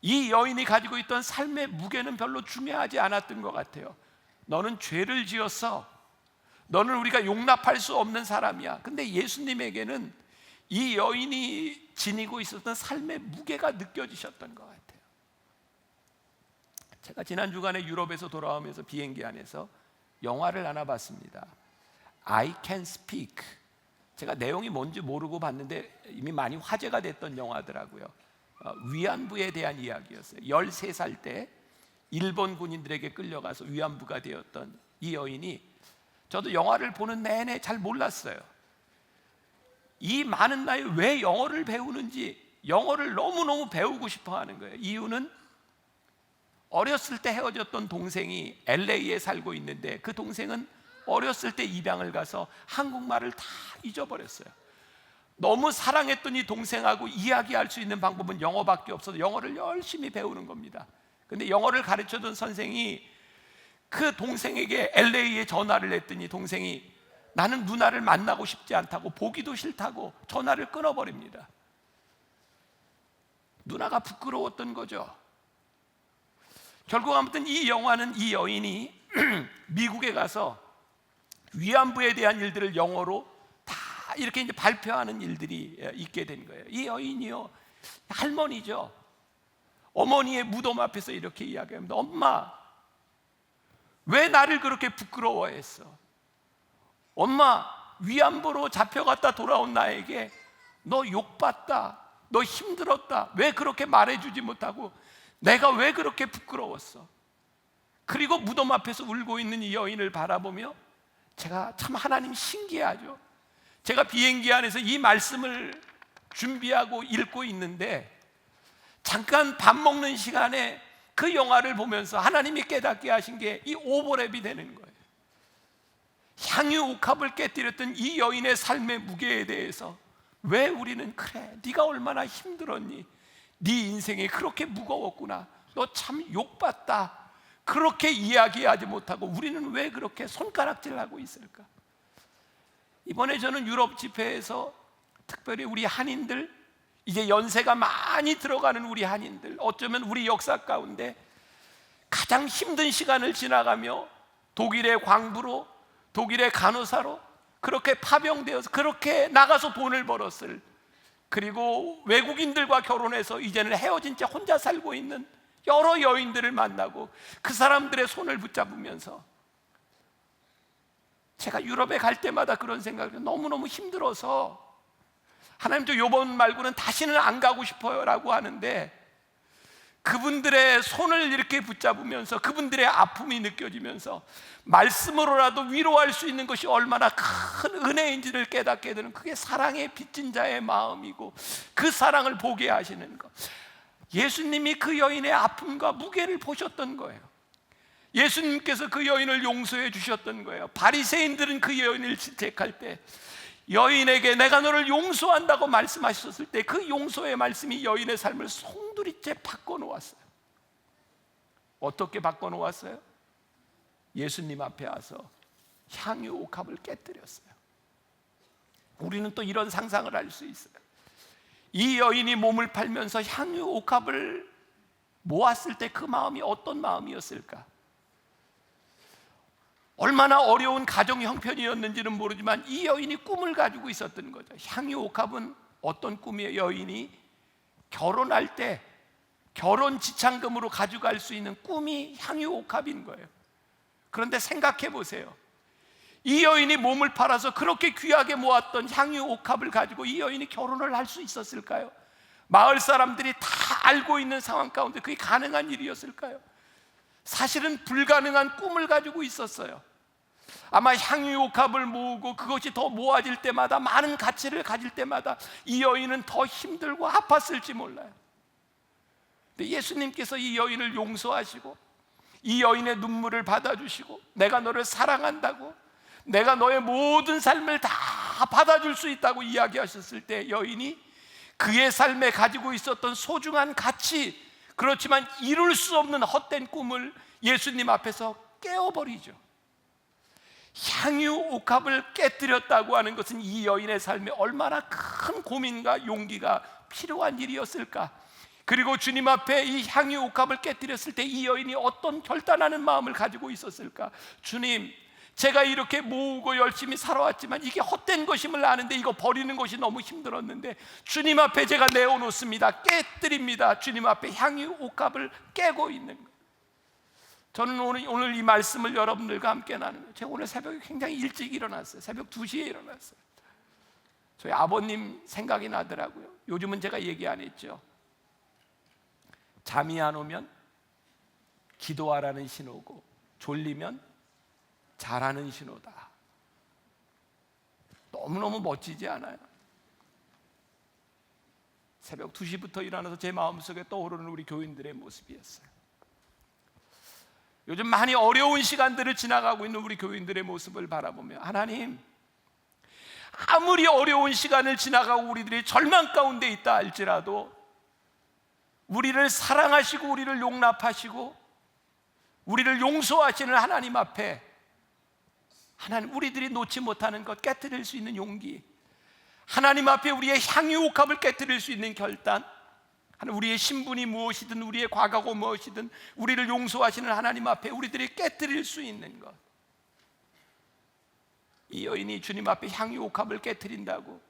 [SPEAKER 2] 이 여인이 가지고 있던 삶의 무게는 별로 중요하지 않았던 것 같아요. 너는 죄를 지었어. 너는 우리가 용납할 수 없는 사람이야. 근데 예수님에게는 이 여인이 지니고 있었던 삶의 무게가 느껴지셨던 것 같아요. 제가 지난 주간에 유럽에서 돌아오면서 비행기 안에서 영화를 하나 봤습니다. I Can Speak. 제가 내용이 뭔지 모르고 봤는데 이미 많이 화제가 됐던 영화더라고요. 위안부에 대한 이야기였어요. 13살 때 일본 군인들에게 끌려가서 위안부가 되었던 이 여인이, 저도 영화를 보는 내내 잘 몰랐어요. 이 많은 나이에 왜 영어를 배우는지, 영어를 너무너무 배우고 싶어 하는 거예요. 이유는 어렸을 때 헤어졌던 동생이 LA에 살고 있는데 그 동생은 어렸을 때 입양을 가서 한국말을 다 잊어버렸어요. 너무 사랑했던 이 동생하고 이야기할 수 있는 방법은 영어밖에 없어서 영어를 열심히 배우는 겁니다. 근데 영어를 가르쳐준 선생이 그 동생에게 LA에 전화를 했더니 동생이 나는 누나를 만나고 싶지 않다고, 보기도 싫다고 전화를 끊어버립니다. 누나가 부끄러웠던 거죠. 결국 아무튼 이 영화는 이 여인이 미국에 가서 위안부에 대한 일들을 영어로 다 이렇게 이제 발표하는 일들이 있게 된 거예요. 이 여인이요, 할머니죠. 어머니의 무덤 앞에서 이렇게 이야기합니다. 엄마, 왜 나를 그렇게 부끄러워했어? 엄마, 위안부로 잡혀갔다 돌아온 나에게 너 욕받다, 너 힘들었다, 왜 그렇게 말해주지 못하고 내가 왜 그렇게 부끄러웠어? 그리고 무덤 앞에서 울고 있는 이 여인을 바라보며 제가 참 하나님 신기하죠. 제가 비행기 안에서 이 말씀을 준비하고 읽고 있는데 잠깐 밥 먹는 시간에 그 영화를 보면서 하나님이 깨닫게 하신 게 이 오버랩이 되는 거예요. 향유 옥합을 깨뜨렸던 이 여인의 삶의 무게에 대해서 왜 우리는 그래, 네가 얼마나 힘들었니? 네 인생이 그렇게 무거웠구나. 너 참 욕받다. 그렇게 이야기하지 못하고 우리는 왜 그렇게 손가락질하고 있을까? 이번에 저는 유럽 집회에서 특별히 우리 한인들, 이제 연세가 많이 들어가는 우리 한인들, 어쩌면 우리 역사 가운데 가장 힘든 시간을 지나가며 독일의 광부로, 독일의 간호사로 그렇게 파병되어서 그렇게 나가서 돈을 벌었을, 그리고 외국인들과 결혼해서 이제는 헤어진 채 혼자 살고 있는 여러 여인들을 만나고 그 사람들의 손을 붙잡으면서 제가 유럽에 갈 때마다 그런 생각을, 너무너무 힘들어서 하나님도 요번 말고는 다시는 안 가고 싶어요 라고 하는데, 그분들의 손을 이렇게 붙잡으면서 그분들의 아픔이 느껴지면서 말씀으로라도 위로할 수 있는 것이 얼마나 큰 은혜인지를 깨닫게 되는, 그게 사랑의 빚진 자의 마음이고 그 사랑을 보게 하시는 것. 예수님이 그 여인의 아픔과 무게를 보셨던 거예요. 예수님께서 그 여인을 용서해 주셨던 거예요. 바리새인들은 그 여인을 질책할 때 여인에게 내가 너를 용서한다고 말씀하셨을 때 그 용서의 말씀이 여인의 삶을 송두리째 바꿔놓았어요. 어떻게 바꿔놓았어요? 예수님 앞에 와서 향유 옥합을 깨뜨렸어요. 우리는 또 이런 상상을 할 수 있어요. 이 여인이 몸을 팔면서 향유 옥합을 모았을 때 그 마음이 어떤 마음이었을까? 얼마나 어려운 가정 형편이었는지는 모르지만 이 여인이 꿈을 가지고 있었던 거죠. 향유 옥합은 어떤 꿈이에요? 여인이 결혼할 때 결혼 지참금으로 가져갈 수 있는 꿈이 향유 옥합인 거예요. 그런데 생각해 보세요. 이 여인이 몸을 팔아서 그렇게 귀하게 모았던 향유 옥합을 가지고 이 여인이 결혼을 할 수 있었을까요? 마을 사람들이 다 알고 있는 상황 가운데 그게 가능한 일이었을까요? 사실은 불가능한 꿈을 가지고 있었어요. 아마 향유 옥합을 모으고 그것이 더 모아질 때마다, 많은 가치를 가질 때마다 이 여인은 더 힘들고 아팠을지 몰라요. 근데 예수님께서 이 여인을 용서하시고 이 여인의 눈물을 받아주시고 내가 너를 사랑한다고, 내가 너의 모든 삶을 다 받아줄 수 있다고 이야기하셨을 때 여인이 그의 삶에 가지고 있었던 소중한 가치, 그렇지만 이룰 수 없는 헛된 꿈을 예수님 앞에서 깨어버리죠. 향유 옥합을 깨뜨렸다고 하는 것은 이 여인의 삶에 얼마나 큰 고민과 용기가 필요한 일이었을까? 그리고 주님 앞에 이 향유 옥합을 깨뜨렸을 때 이 여인이 어떤 결단하는 마음을 가지고 있었을까? 주님, 제가 이렇게 모으고 열심히 살아왔지만 이게 헛된 것임을 아는데 이거 버리는 것이 너무 힘들었는데 주님 앞에 제가 내어놓습니다. 깨뜨립니다. 주님 앞에 향유 옥합을 깨고 있는 거예요. 저는 오늘 이 말씀을 여러분들과 함께 나누는, 제가 오늘 새벽에 굉장히 일찍 일어났어요. 새벽 2시에 일어났어요. 저희 아버님 생각이 나더라고요. 요즘은 제가 얘기 안 했죠. 잠이 안 오면 기도하라는 신호고 졸리면 잘하는 신호다. 너무너무 멋지지 않아요? 새벽 2시부터 일어나서 제 마음속에 떠오르는 우리 교인들의 모습이었어요. 요즘 많이 어려운 시간들을 지나가고 있는 우리 교인들의 모습을 바라보며, 하나님, 아무리 어려운 시간을 지나가고 우리들이 절망 가운데 있다 할지라도 우리를 사랑하시고 우리를 용납하시고 우리를 용서하시는 하나님 앞에, 하나님, 우리들이 놓지 못하는 것 깨뜨릴 수 있는 용기, 하나님 앞에 우리의 향유 옥합을 깨뜨릴 수 있는 결단, 우리의 신분이 무엇이든 우리의 과거가 무엇이든 우리를 용서하시는 하나님 앞에 우리들이 깨뜨릴 수 있는 것. 이 여인이 주님 앞에 향유 옥합을 깨뜨린다고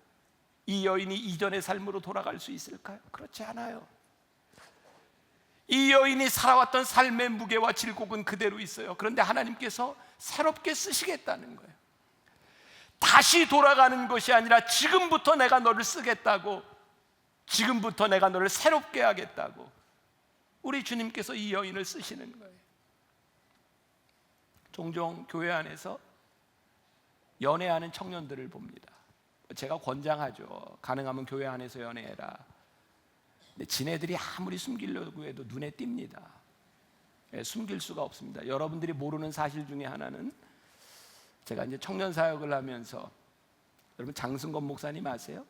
[SPEAKER 2] 이 여인이 이전의 삶으로 돌아갈 수 있을까요? 그렇지 않아요. 이 여인이 살아왔던 삶의 무게와 질곡은 그대로 있어요. 그런데 하나님께서 새롭게 쓰시겠다는 거예요. 다시 돌아가는 것이 아니라 지금부터 내가 너를 쓰겠다고, 지금부터 내가 너를 새롭게 하겠다고, 우리 주님께서 이 여인을 쓰시는 거예요. 종종 교회 안에서 연애하는 청년들을 봅니다. 제가 권장하죠. 가능하면 교회 안에서 연애해라. 근데 지네들이 아무리 숨기려고 해도 눈에 띕니다. 숨길 수가 없습니다. 여러분들이 모르는 사실 중에 하나는, 제가 이제 청년 사역을 하면서, 여러분 장승건 목사님 아세요?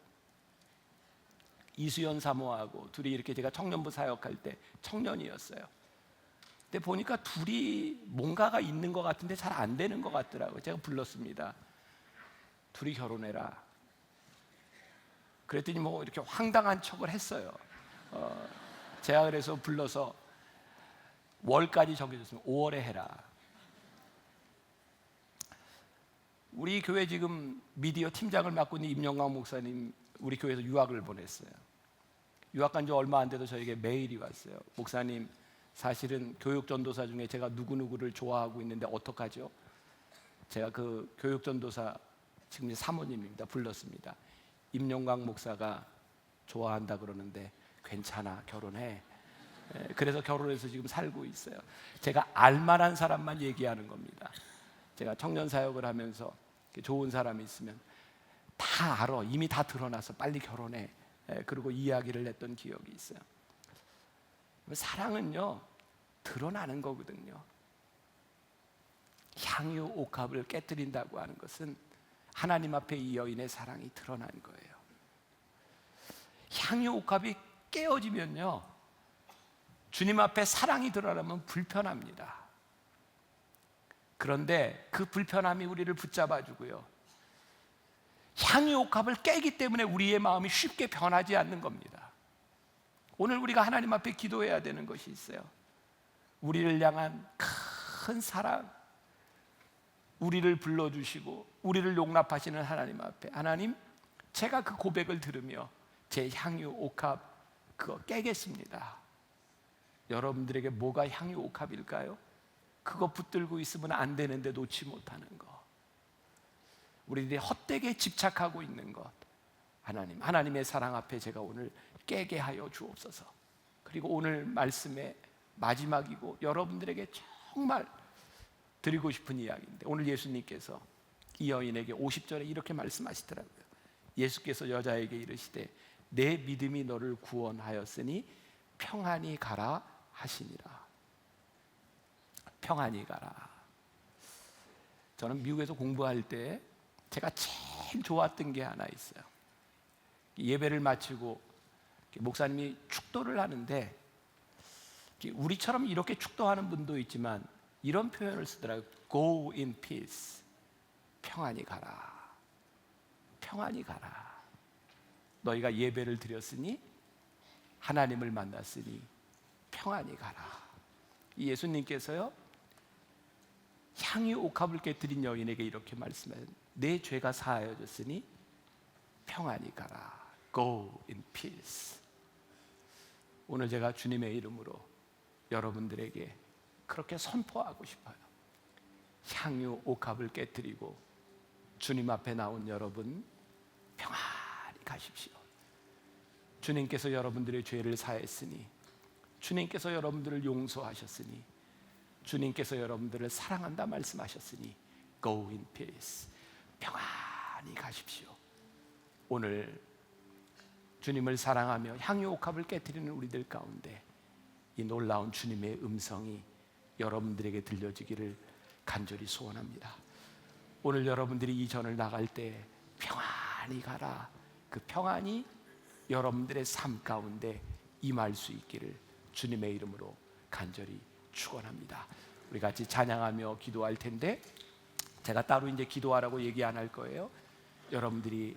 [SPEAKER 2] 이수연 사모하고 둘이 이렇게, 제가 청년부 사역할 때 청년이었어요. 근데 보니까 둘이 뭔가가 있는 것 같은데 잘 안 되는 것 같더라고요. 제가 불렀습니다. 둘이 결혼해라. 그랬더니 뭐 이렇게 황당한 척을 했어요. 제가 그래서 불러서 월까지 정해줬으면 5월에 해라. 우리 교회 지금 미디어 팀장을 맡고 있는 임영광 목사님, 우리 교회에서 유학을 보냈어요. 유학 간 지 얼마 안 돼도 저에게 메일이 왔어요. 목사님, 사실은 교육전도사 중에 제가 누구누구를 좋아하고 있는데 어떡하죠? 제가 그 교육전도사 지금 사모님입니다. 불렀습니다. 임영광 목사가 좋아한다 그러는데 괜찮아, 결혼해. 그래서 결혼해서 지금 살고 있어요. 제가 알만한 사람만 얘기하는 겁니다. 제가 청년 사역을 하면서 좋은 사람이 있으면 다 알아, 이미 다 드러나서 빨리 결혼해. 그리고 이야기를 했던 기억이 있어요. 사랑은요, 드러나는 거거든요. 향유 옥합을 깨뜨린다고 하는 것은 하나님 앞에 이 여인의 사랑이 드러난 거예요. 향유 옥합이 깨어지면요, 주님 앞에 사랑이 드러나면 불편합니다. 그런데 그 불편함이 우리를 붙잡아 주고요, 향유 옥합을 깨기 때문에 우리의 마음이 쉽게 변하지 않는 겁니다. 오늘 우리가 하나님 앞에 기도해야 되는 것이 있어요. 우리를 향한 큰 사랑, 우리를 불러주시고 우리를 용납하시는 하나님 앞에, 하나님, 제가 그 고백을 들으며 제 향유 옥합 그거 깨겠습니다. 여러분들에게 뭐가 향유 옥합일까요? 그거 붙들고 있으면 안 되는데 놓지 못하는 것, 우리들이 헛되게 집착하고 있는 것, 하나님의 사랑 앞에 제가 오늘 깨게 하여 주옵소서. 그리고 오늘 말씀의 마지막이고 여러분들에게 정말 드리고 싶은 이야기인데, 오늘 예수님께서 이 여인에게 50절에 이렇게 말씀하시더라고요. 예수께서 여자에게 이르시되 내 믿음이 너를 구원하였으니 평안히 가라 하시니라. 평안히 가라. 저는 미국에서 공부할 때 제가 제일 좋았던 게 하나 있어요. 예배를 마치고 목사님이 축도를 하는데, 우리처럼 이렇게 축도하는 분도 있지만 이런 표현을 쓰더라고요. Go in peace. 평안히 가라. 평안히 가라. 너희가 예배를 드렸으니, 하나님을 만났으니 평안히 가라. 예수님께서요, 향유 옥합을 깨뜨린 여인에게 이렇게 말씀하셨어요. 내 죄가 사하여졌으니 평안히 가라. Go in peace. 오늘 제가 주님의 이름으로 여러분들에게 그렇게 선포하고 싶어요. 향유 옥합을 깨뜨리고 주님 앞에 나온 여러분, 평안히 가십시오. 주님께서 여러분들의 죄를 사했으니, 주님께서 여러분들을 용서하셨으니, 주님께서 여러분들을 사랑한다 말씀하셨으니 Go in peace. 평안히 가십시오. 오늘 주님을 사랑하며 향유 옥합을 깨뜨리는 우리들 가운데 이 놀라운 주님의 음성이 여러분들에게 들려지기를 간절히 소원합니다. 오늘 여러분들이 이 전을 나갈 때 평안히 가라, 그 평안이 여러분들의 삶 가운데 임할 수 있기를 주님의 이름으로 간절히 축원합니다. 우리 같이 찬양하며 기도할 텐데, 제가 따로 이제 기도하라고 얘기 안 할 거예요. 여러분들이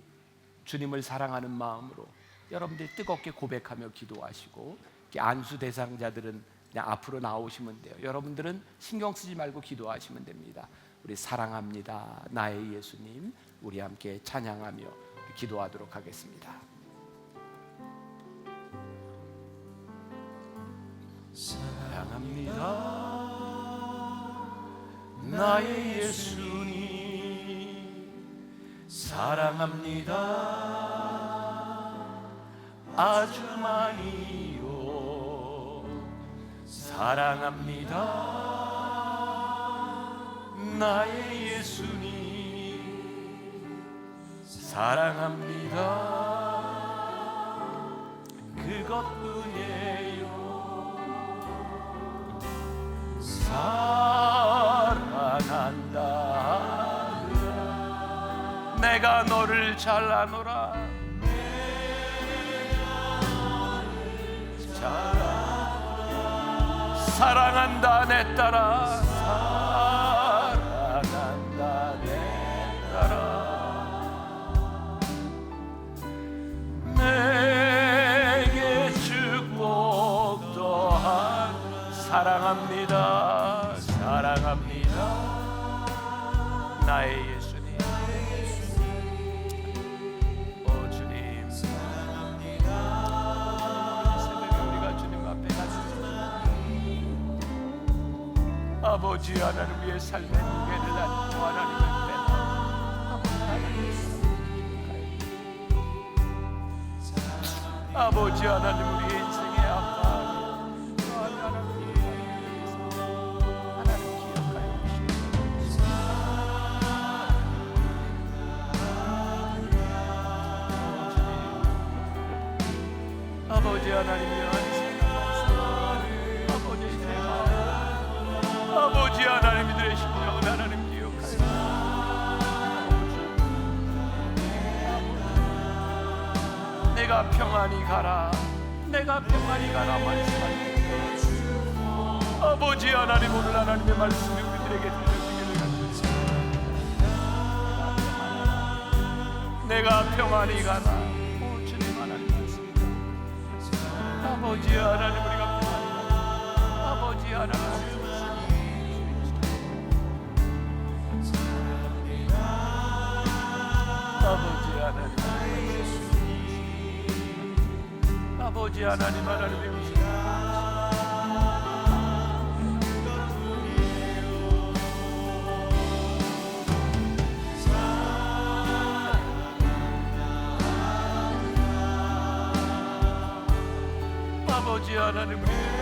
[SPEAKER 2] 주님을 사랑하는 마음으로 여러분들이 뜨겁게 고백하며 기도하시고, 안수 대상자들은 그냥 앞으로 나오시면 돼요. 여러분들은 신경 쓰지 말고 기도하시면 됩니다. 우리 사랑합니다 나의 예수님, 우리 함께 찬양하며 기도하도록 하겠습니다. 사랑합니다 나의 예수님, 사랑합니다 아주 많이요. 사랑합니다. 나의 예수님 사랑합니다. 그것뿐이에요. 사랑한다. 내가 너를 잘 아노라. 사랑한다 내 딸아. 사랑한다 내 딸아. 내게 축복 또한 사랑합니다. 사랑합니다. 나의 예수님. 오 주님 사랑합니다. 이 새벽에 우리가 주님 앞에 가서 아버지 하나님의 삶의 무게를 안고 하나님을 빼나 아버지 하나님 우리의 인생의 아빠 하나님 기억하여 주시옵소서. 아버지 하나님의 아버지의 마음 아버지 하나님들의 심령을 하나님 기억하여 내가 평안히 가라. 내가 평안히 가라 말씀하시는 아버지 하나님 오늘 하나님의 말씀이 우리들에게 들려주기를 간절히 내가 평안히 가라. 오 주님 하나님 말씀 아버지 하나님 우리가 평안히 가라. 아버지 하나님 아버지 하나님 아버지 하나님 하나님의 우신 아버지 하나님 우리